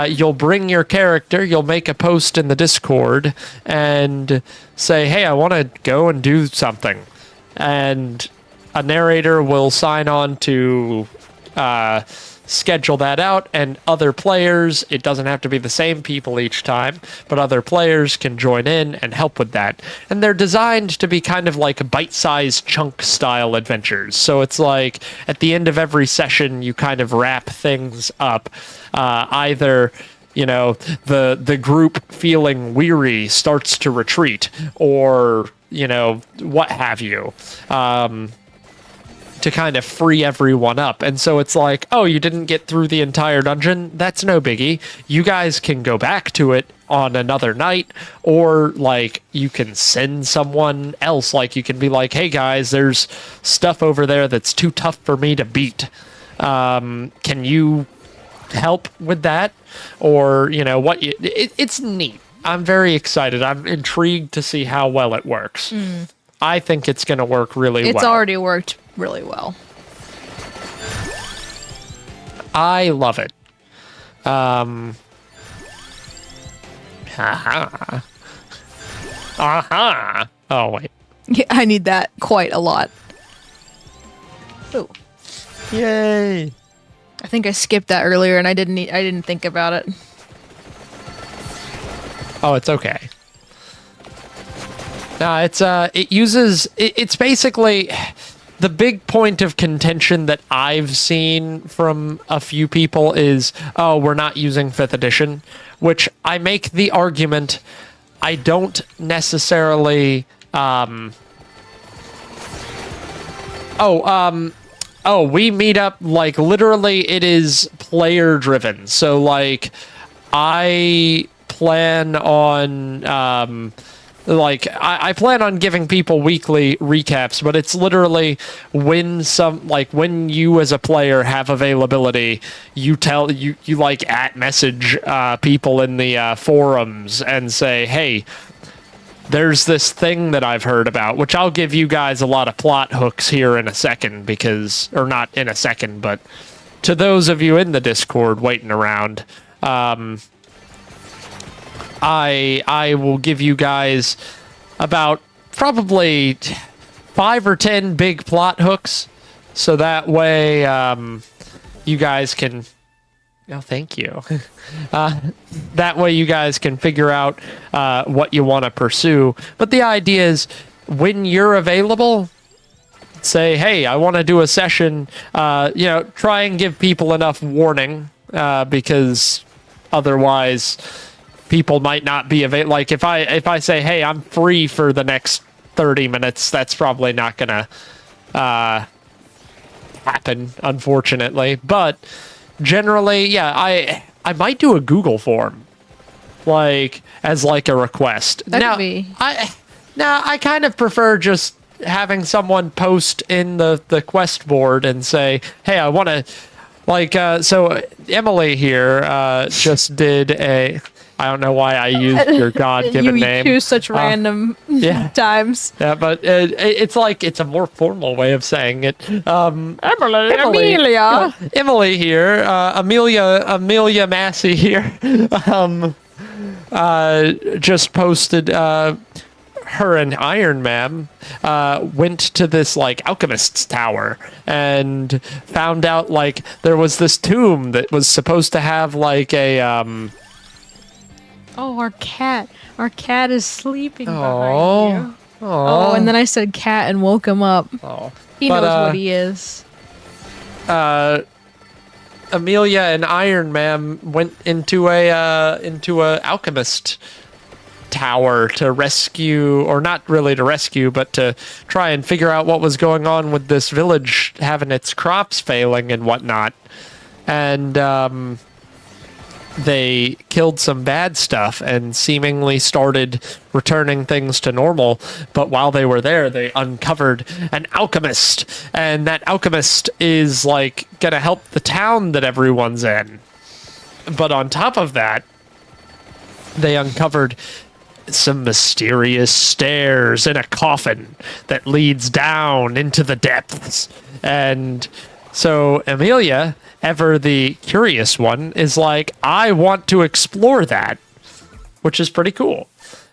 you'll bring your character, you'll make a post in the Discord and say, hey, I want to go and do something. And a narrator will sign on to schedule that out, and other players, it doesn't have to be the same people each time, but other players can join in and help with that. And they're designed to be kind of like bite-sized chunk style adventures. So it's like at the end of every session, you kind of wrap things up. Either the group feeling weary starts to retreat, or what have you. To kind of free everyone up. And so it's like, oh, you didn't get through the entire dungeon? That's no biggie. You guys can go back to it on another night, or like you can send someone else. Like you can be like, hey guys, there's stuff over there that's too tough for me to beat. Can you help with that? Or, it's neat. I'm very excited. I'm intrigued to see how well it works. I think it's going to work really well. It's already worked really well. I love it. Oh, wait. Yeah, I need that quite a lot. Oh. Yay. I think I skipped that earlier and I didn't think about it. Oh, it's okay. No, it's basically the big point of contention that I've seen from a few people is, oh, we're not using 5th edition, which I make the argument I don't necessarily, we meet up, like, literally it is player driven. So, like, I plan on, I plan on giving people weekly recaps, but it's literally when you as a player have availability, you @message people in the forums and say, hey, there's this thing that I've heard about, which I'll give you guys a lot of plot hooks here in a second, or not in a second, but to those of you in the Discord waiting around, I will give you guys about probably 5 or 10 big plot hooks, so that way you guys can. Oh, thank you. That way you guys can figure out what you want to pursue. But the idea is, when you're available, say, hey, I want to do a session. Try and give people enough warning, because otherwise people might not be available. Like if I say, hey, I'm free for the next 30 minutes, that's probably not gonna happen, unfortunately. But generally, yeah, I might do a Google form, like as like a request. That could be. I kind of prefer just having someone post in the quest board and say, hey, I want to, like, so Emily here just did a. I don't know why I used your God-given name. You choose such random times. Yeah, but it's like, it's a more formal way of saying it. Amelia. Emily here, Amelia Massey here, just posted, her and Iron Man went to this like alchemist's tower and found out like there was this tomb that was supposed to have like a Oh, our cat is sleeping behind you. Oh, and then I said cat and woke him up. Oh, he knows what he is. Amelia and Iron Man went into a alchemist tower to rescue, or not really to rescue, but to try and figure out what was going on with this village having its crops failing and whatnot. And they killed some bad stuff and seemingly started returning things to normal. But while they were there, they uncovered an alchemist, and that alchemist is like gonna help the town that everyone's in. But on top of that, they uncovered some mysterious stairs in a coffin that leads down into the depths. And so Amelia, ever the curious one, is like, I want to explore that, which is pretty cool.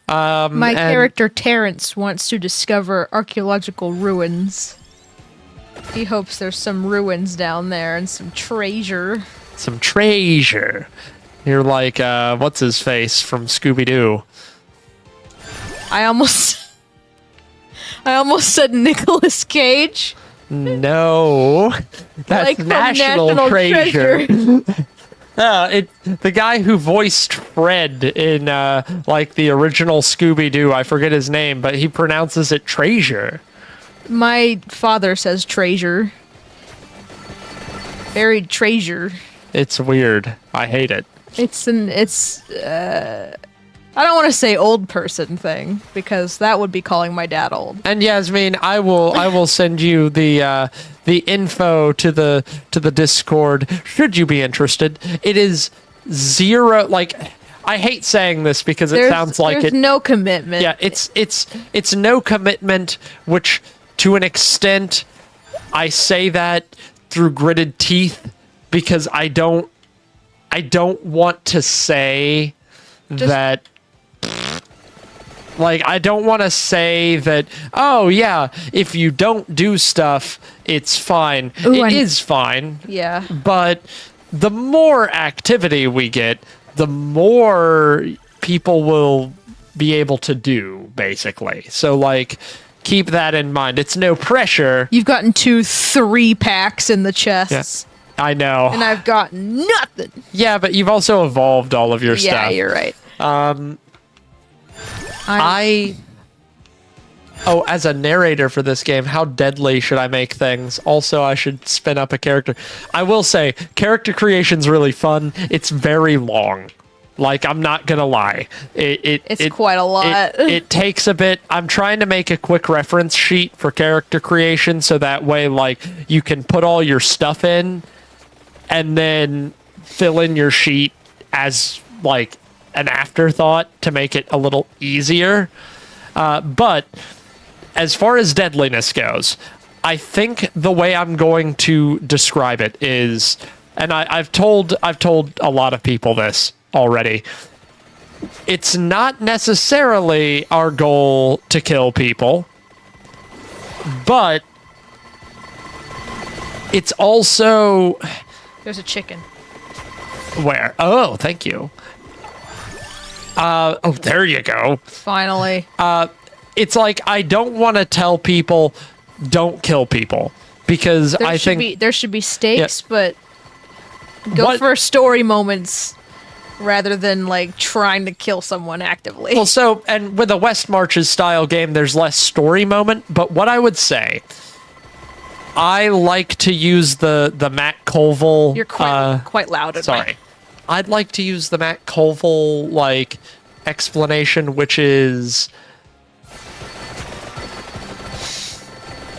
My character Terrence wants to discover archaeological ruins. He hopes there's some ruins down there and some treasure. Some treasure. You're like, what's his face from Scooby-Doo? I almost said Nicolas Cage. No, that's like National Treasure. The guy who voiced Fred in like the original Scooby-Doo, I forget his name, but he pronounces it treasure. My father says treasure. Buried treasure. It's weird. I hate it. I don't want to say old person thing, because that would be calling my dad old. And Yasmin, I will send you the info to the Discord should you be interested. It is zero, like, I hate saying this because it sounds like there's no commitment. Yeah, it's no commitment, which to an extent I say that through gritted teeth, because I don't want to say that. Like, I don't want to say that, oh, yeah, if you don't do stuff, it's fine. It is fine. Yeah. But the more activity we get, the more people will be able to do, basically. So, like, keep that in mind. It's no pressure. You've gotten 3 packs in the chests. Yes. I know. And I've got nothing. Yeah, but you've also evolved all of your stuff. Yeah, you're right. As a narrator for this game, how deadly should I make things? Also, I should spin up a character. I will say, character creation's really fun. It's very long. Like, I'm not gonna lie. It's quite a lot. It takes a bit. I'm trying to make a quick reference sheet for character creation, so that way, like, you can put all your stuff in, and then fill in your sheet as, like, an afterthought to make it a little easier. But as far as deadliness goes, I think the way I'm going to describe it is, and I've told a lot of people this already, it's not necessarily our goal to kill people, but it's also... There's a chicken. Where? Oh, thank you. Oh, there you go. Finally. It's like, I don't want to tell people, don't kill people. Because there should be stakes, yeah. but go for story moments rather than like trying to kill someone actively. Well, so, and with a West Marches style game, there's less story moment, but what I would say, I like to use the Matt Colville... You're quite loud. Sorry. I'd like to use the Matt Colville, like, explanation, which is...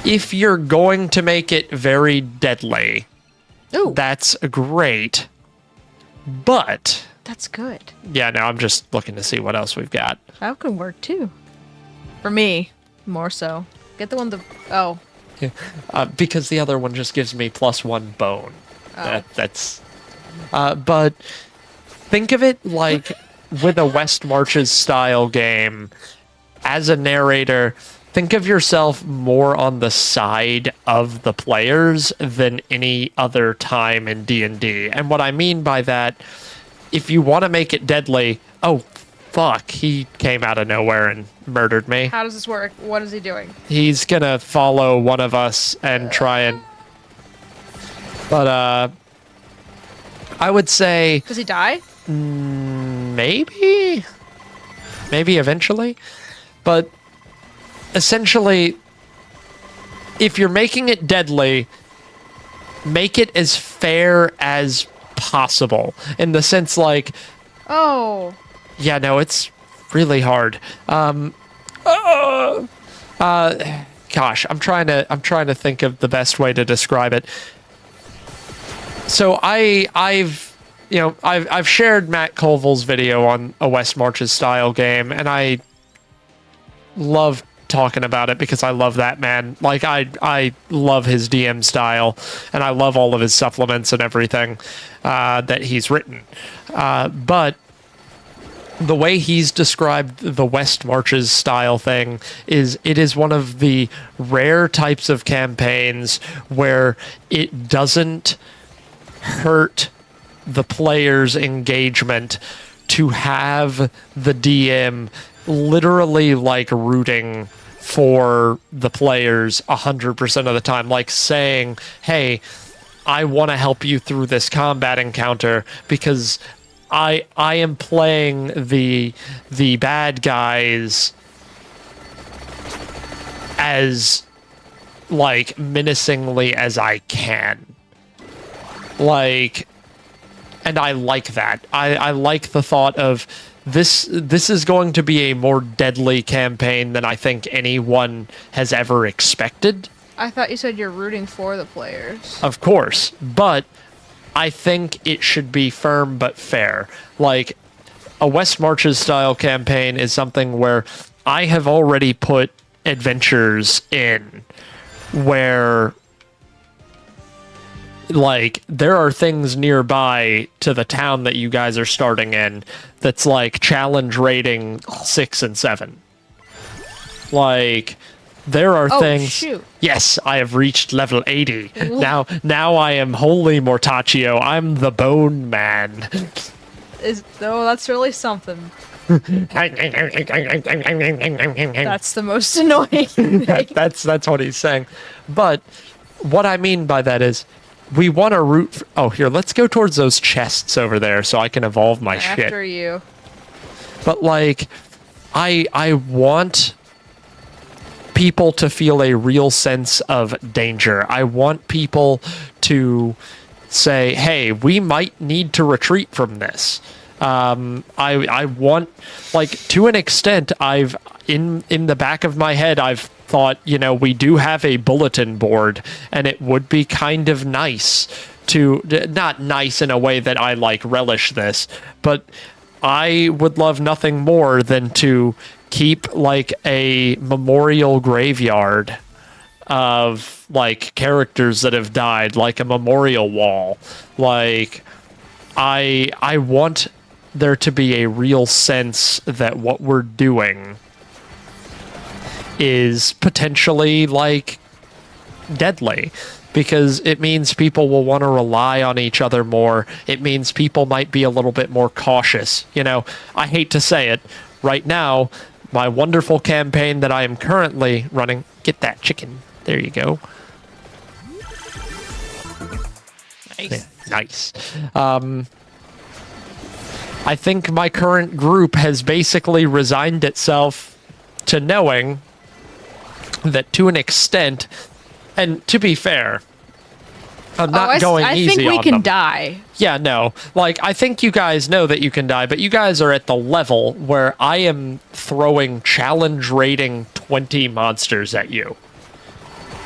if you're going to make it very deadly, ooh, that's great, but... That's good. Yeah, no, I'm just looking to see what else we've got. That could work, too. For me, more so. Get the one that... Oh. Yeah. Because the other one just gives me +1 bone. Oh. That's... but think of it like with a West Marches style game, as a narrator, think of yourself more on the side of the players than any other time in D&D. And what I mean by that, if you want to make it deadly... Oh, fuck, he came out of nowhere and murdered me. How does this work? What is he doing? He's gonna follow one of us and try and... But, I would say... Does he die? Maybe? Maybe eventually? But essentially, if you're making it deadly, make it as fair as possible. In the sense like... Oh. Yeah, no, it's really hard. Gosh, I'm trying to think of the best way to describe it. So I've shared Matt Colville's video on a West Marches style game, and I love talking about it because I love that man. Like, I love his DM style, and I love all of his supplements and everything that he's written. But the way he's described the West Marches style thing is it is one of the rare types of campaigns where it doesn't hurt the player's engagement to have the DM literally like rooting for the players 100% of the time, like saying, hey, I want to help you through this combat encounter because I am playing the bad guys as like menacingly as I can. Like, and I like that. I like the thought of this is going to be a more deadly campaign than I think anyone has ever expected. I thought you said you're rooting for the players. Of course, but I think it should be firm but fair. Like, a West Marches style campaign is something where I have already put adventures in where, like, there are things nearby to the town that you guys are starting in that's like challenge rating 6 and 7. Like, there are things... Shoot. Yes, I have reached level 80. Now I am holy Mortaccio. I'm the Bone Man. That's really something. That's the most annoying thing. That's what he's saying. But what I mean by that is we want to root... Oh, here, let's go towards those chests over there so I can evolve my shit. After you. But, like, I want people to feel a real sense of danger. I want people to say, hey, we might need to retreat from this. I want, like, to an extent, I've, in the back of my head, I've thought, we do have a bulletin board, and it would be kind of nice to, not nice in a way that I, like, relish this, but I would love nothing more than to keep, like, a memorial graveyard of, like, characters that have died, like a memorial wall. Like, I want there to be a real sense that what we're doing is potentially like deadly, because it means people will want to rely on each other more. It means people might be a little bit more cautious. You know, I hate to say it, right now, my wonderful campaign that I am currently running, get that chicken, there you go. Nice. Yeah, nice. I think my current group has basically resigned itself to knowing that, to an extent, and to be fair, I'm not going easy on them. I think we can die. Yeah, no. Like, I think you guys know that you can die, but you guys are at the level where I am throwing challenge rating 20 monsters at you.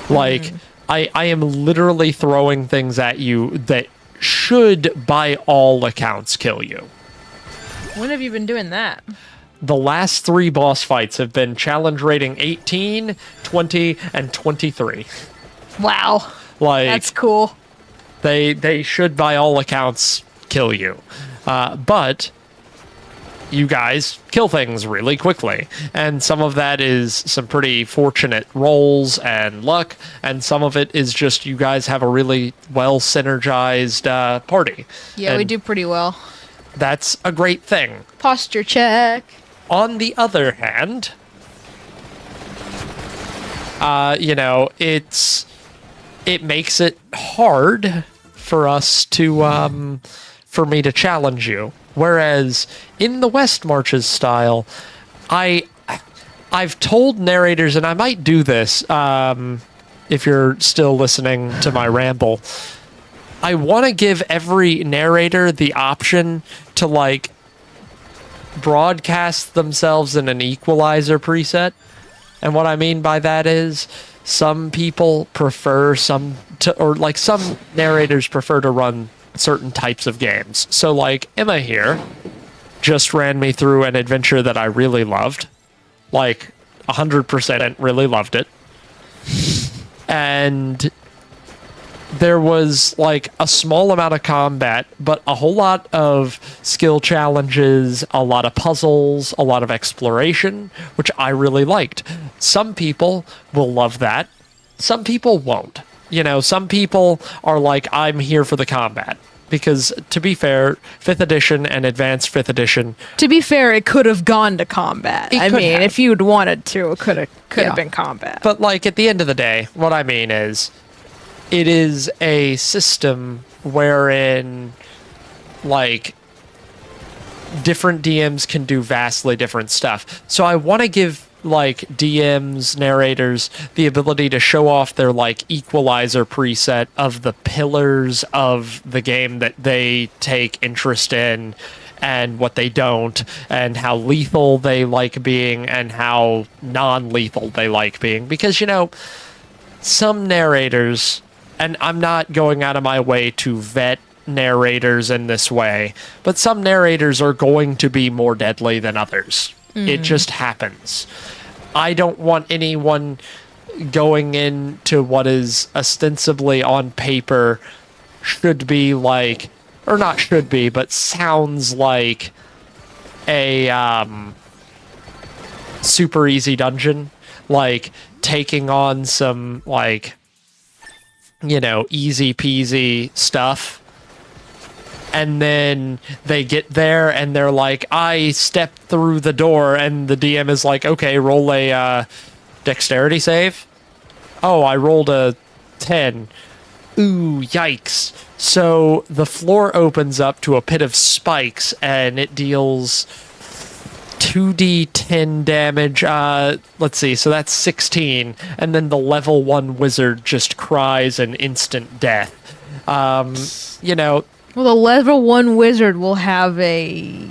Like, I am literally throwing things at you that should, by all accounts, kill you. When have you been doing that? The last 3 boss fights have been challenge rating 18, 20, and 23. Wow. Like, that's cool. They should, by all accounts, kill you. But you guys kill things really quickly. And some of that is some pretty fortunate rolls and luck. And some of it is just you guys have a really well synergized party. Yeah, and we do pretty well. That's a great thing. Posture check. On the other hand, you know, it makes it hard for us to, for me to challenge you. Whereas in the West Marches style, I've told narrators, and I might do this, if you're still listening to my ramble, I want to give every narrator the option to, like, broadcast themselves in an equalizer preset. And what I mean by that is some people prefer some narrators prefer to run certain types of games. So, like, Emma here just ran me through an adventure that I really loved. Like, 100% really loved it. And there was, like, a small amount of combat, but a whole lot of skill challenges, a lot of puzzles, a lot of exploration, which I really liked. Some people will love that. Some people won't. You know, some people are like, I'm here for the combat. Because, to be fair, 5th edition and advanced 5th edition... To be fair, it could have gone to combat. I mean, if you'd wanted to, it could have been combat. But, like, at the end of the day, what I mean is, it is a system wherein, like, different DMs can do vastly different stuff. So I want to give, like, DMs, narrators, the ability to show off their, like, equalizer preset of the pillars of the game that they take interest in and what they don't, and how lethal they like being and how non-lethal they like being. Because, you know, some narrators, and I'm not going out of my way to vet narrators in this way, but some narrators are going to be more deadly than others. It just happens. I don't want anyone going into what is ostensibly on paper should be like, or not should be, but sounds like a super easy dungeon, like taking on some, like, you know, easy peasy stuff. And then they get there and they're like, I stepped through the door, and the DM is like, okay, roll a dexterity save. Oh, I rolled a 10. Ooh, yikes. So the floor opens up to a pit of spikes, and it deals 2d10 damage. Let's see, so that's 16. And then the level 1 wizard just cries an instant death. You know... Well, the level 1 wizard will have a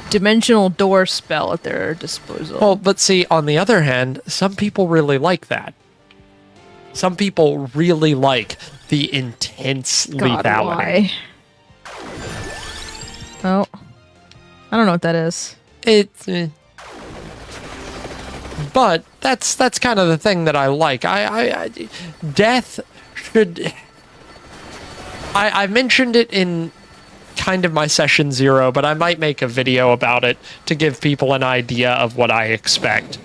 dimensional door spell at their disposal. Well, but see, on the other hand, some people really like that. Some people really like the intense lethality. Why? Oh. I don't know what that is. But that's kind of the thing that I like. Death should... I mentioned it in kind of my session 0, but I might make a video about it to give people an idea of what I expect.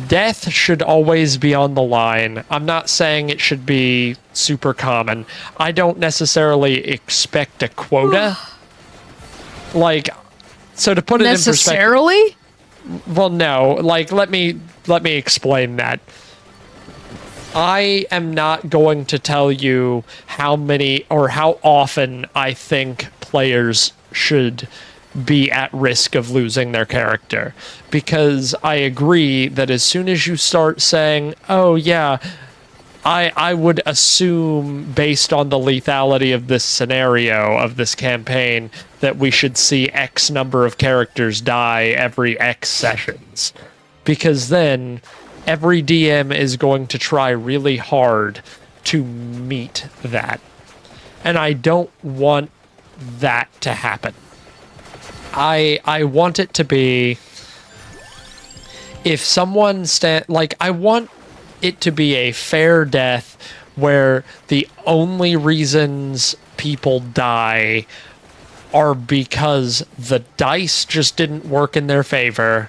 Death should always be on the line. I'm not saying it should be super common. I don't necessarily expect a quota. Like, so to put it in perspective... Necessarily? Well, no. Like, let me explain that. I am not going to tell you how many or how often I think players should be at risk of losing their character, because I agree that as soon as you start saying, oh yeah, I would assume based on the lethality of this scenario, of this campaign, that we should see X number of characters die every X sessions, because then every DM is going to try really hard to meet that. And I don't want that to happen. I want it to be, if someone I want it to be a fair death where the only reasons people die are because the dice just didn't work in their favor,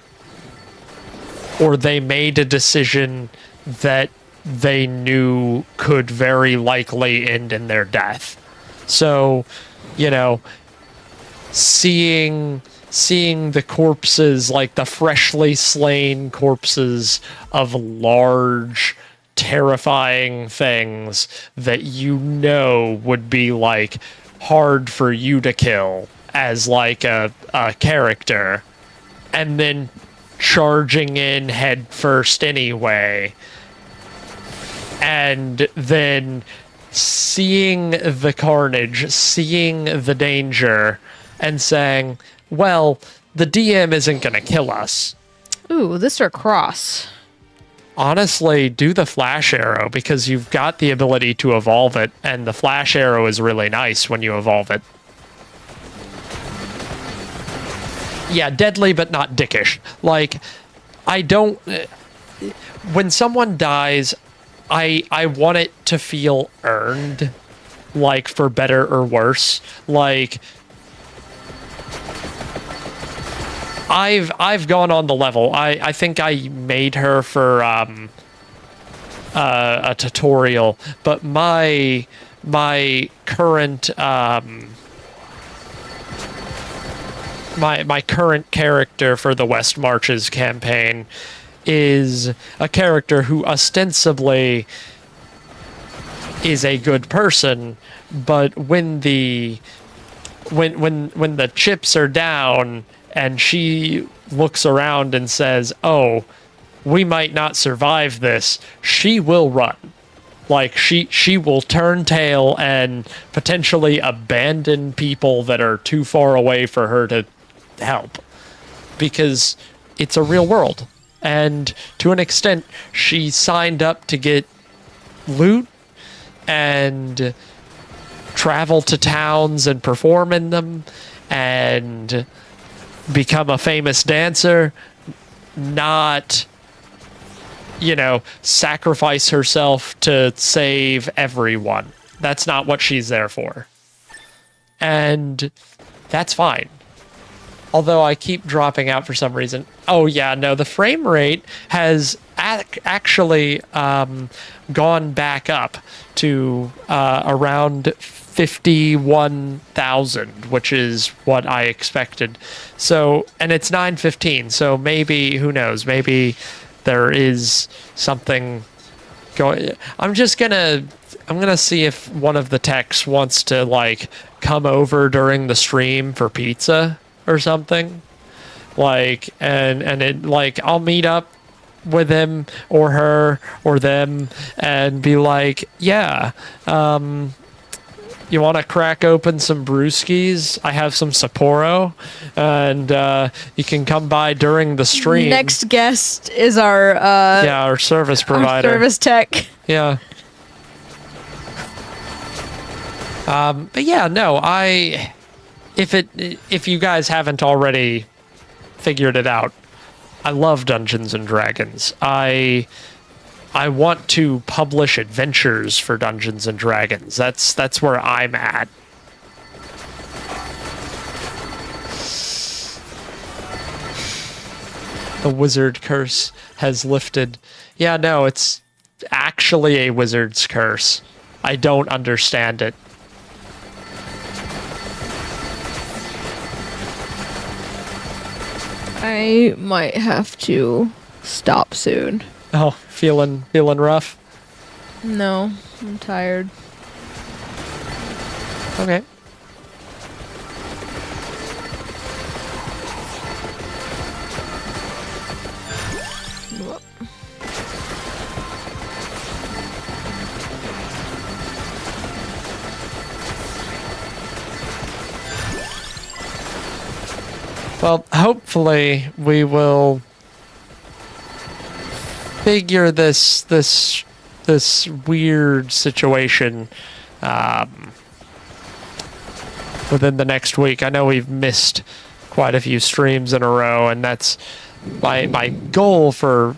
or they made a decision that they knew could very likely end in their death. So, you know, seeing the corpses, like the freshly slain corpses of large, terrifying things that you know would be like hard for you to kill as like a character, and then charging in head first anyway, and then seeing the carnage, seeing the danger, and saying, well, the DM isn't going to kill us. Ooh, this or cross. Honestly, do the flash arrow, because you've got the ability to evolve it, and the flash arrow is really nice when you evolve it. Yeah, deadly but not dickish. Like, I don't... When someone dies, I want it to feel earned, like, for better or worse. Like, I've gone on the level. I think I made her for a tutorial, but my current my current character for the West Marches campaign is a character who ostensibly is a good person, but when the chips are down and she looks around and says, oh, we might not survive this, she will run. Like, she will turn tail and potentially abandon people that are too far away for her to help, because it's a real world. And to an extent, she signed up to get loot and travel to towns and perform in them and become a famous dancer, not, you know, sacrifice herself to save everyone. That's not what she's there for. And that's fine. Although I keep dropping out for some reason. Oh yeah, no, the frame rate has actually gone back up to around 51,000, which is what I expected. So, and it's 9:15, so maybe, who knows, maybe there is something going. I'm gonna see if one of the techs wants to like come over during the stream for pizza or something, like, and it, like, I'll meet up with him or her or them and be like, yeah, you want to crack open some brewskis? I have some Sapporo, and you can come by during the stream. Next guest is our our service provider, our service tech. Yeah. But yeah, no, if you guys haven't already figured it out, I love Dungeons and Dragons. I want to publish adventures for Dungeons and Dragons. That's where I'm at. the wizard curse has lifted. Yeah, no, it's actually a wizard's curse. I don't understand it. I might have to stop soon. Oh, feeling rough? No, I'm tired. Okay. Well, hopefully we will figure this weird situation within the next week. I know we've missed quite a few streams in a row, and that's my goal for,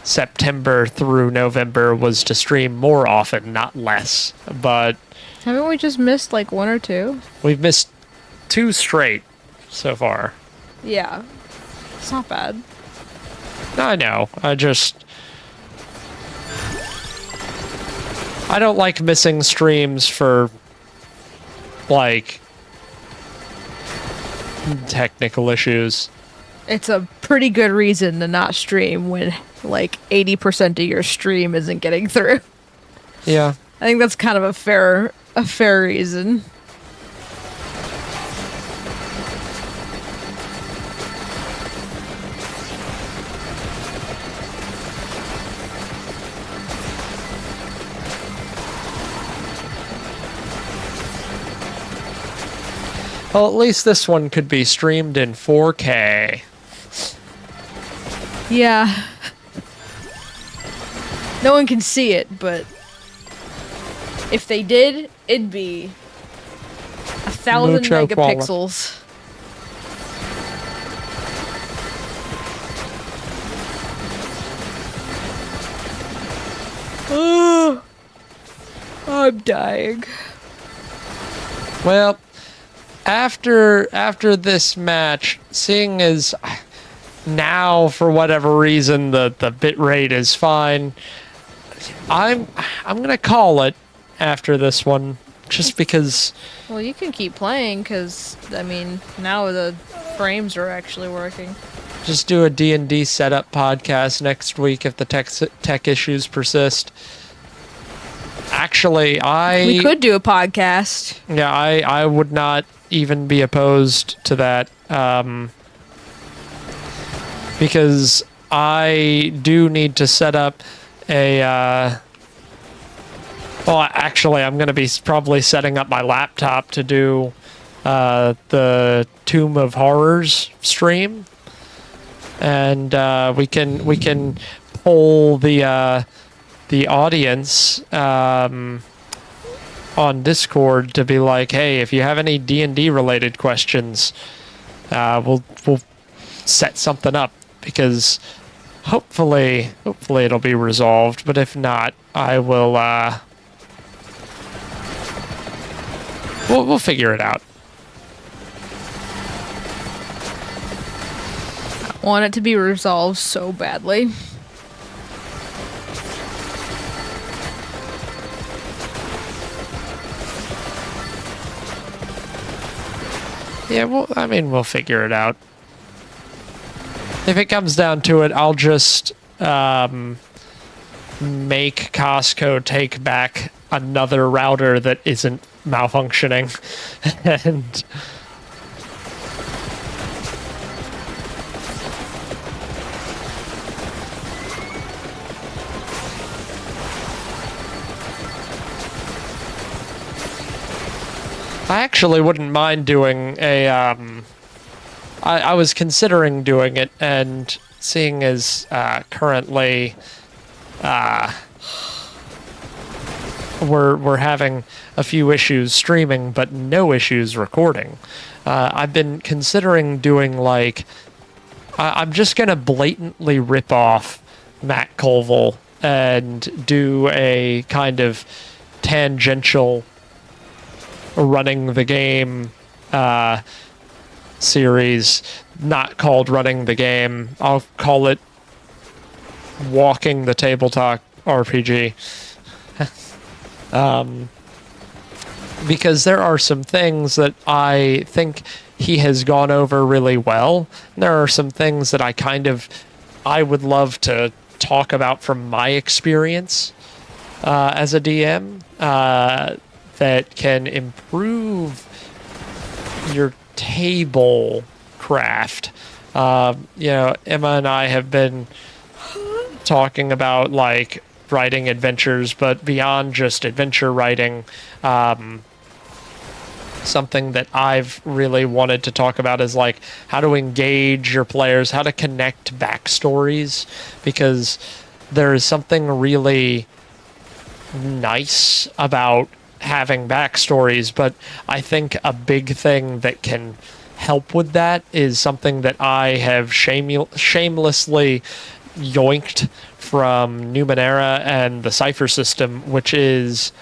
September through November was to stream more often, not less. But haven't we just missed like one or two? We've missed 2 straight so far. Yeah. It's not bad. I know. I don't like missing streams for, like, technical issues. It's a pretty good reason to not stream when, like, 80% of your stream isn't getting through. Yeah. I think that's kind of a fair reason. Well, at least this one could be streamed in 4K. Yeah. No one can see it, but if they did, it'd be 1,000 Mucho megapixels. Oh, I'm dying. Well, after this match, seeing as now for whatever reason the bitrate is fine, I'm gonna call it after this one, just because. Well, you can keep playing because I mean now the frames are actually working. Just do a D&D setup podcast next week if the tech issues persist. Actually, we could do a podcast. Yeah, I would not even be opposed to that, because I do need to set up a, well, actually, I'm going to be probably setting up my laptop to do the Tomb of Horrors stream, and we can poll the audience on Discord to be like, hey, if you have any D&D related questions, we'll set something up, because hopefully it'll be resolved. But if not, I will we'll figure it out. I want it to be resolved so badly. Yeah, well, I mean, we'll figure it out. If it comes down to it, I'll just make Costco take back another router that isn't malfunctioning. And I actually wouldn't mind doing a, I was considering doing it, and seeing as currently we're having a few issues streaming, but no issues recording. I've been considering doing, like, I'm just going to blatantly rip off Matt Colville and do a kind of tangential running the game series, not called Running the Game. I'll call it Walking the Tabletop RPG. Because there are some things that I think he has gone over really well. There are some things that I would love to talk about from my experience as a DM that can improve your table craft. Emma and I have been talking about like writing adventures, but beyond just adventure writing, something that I've really wanted to talk about is like how to engage your players, how to connect backstories, because there is something really nice about having backstories, but I think a big thing that can help with that is something that I have shamelessly yoinked from Numenera and the Cypher system, which is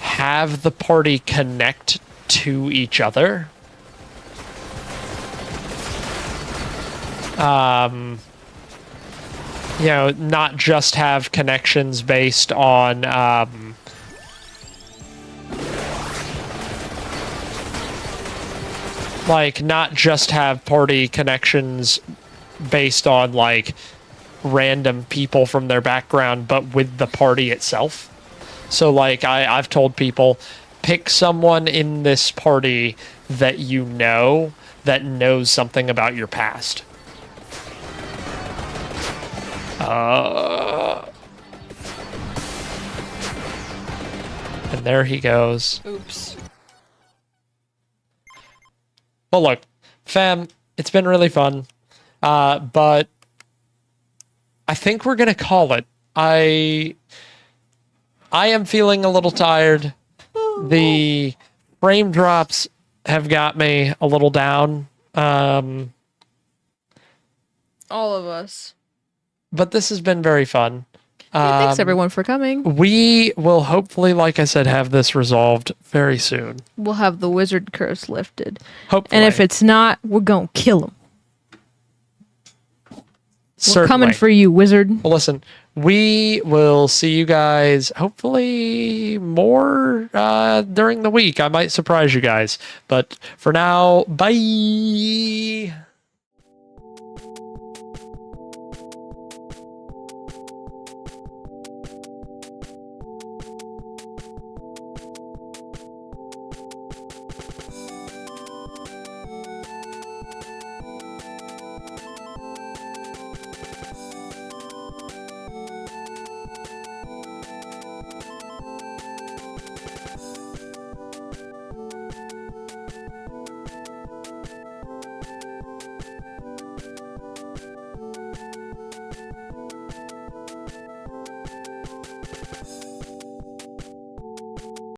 have the party connect to each other. Not just have connections based on not just have party connections based on like random people from their background, but with the party itself. So like I've told people, pick someone in this party that you know that knows something about your past. And there he goes. Oops. Well, look, fam, it's been really fun, but I think we're gonna call it. I am feeling a little tired. The frame drops have got me a little down. All of us. But this has been very fun. Thanks everyone for coming. We will hopefully, like I said, have this resolved very soon. We'll have the wizard curse lifted. Hopefully. And if it's not, we're gonna kill him. Certainly. We're coming for you, wizard. Well, listen, we will see you guys hopefully more during the week. I might surprise you guys. But for now, bye.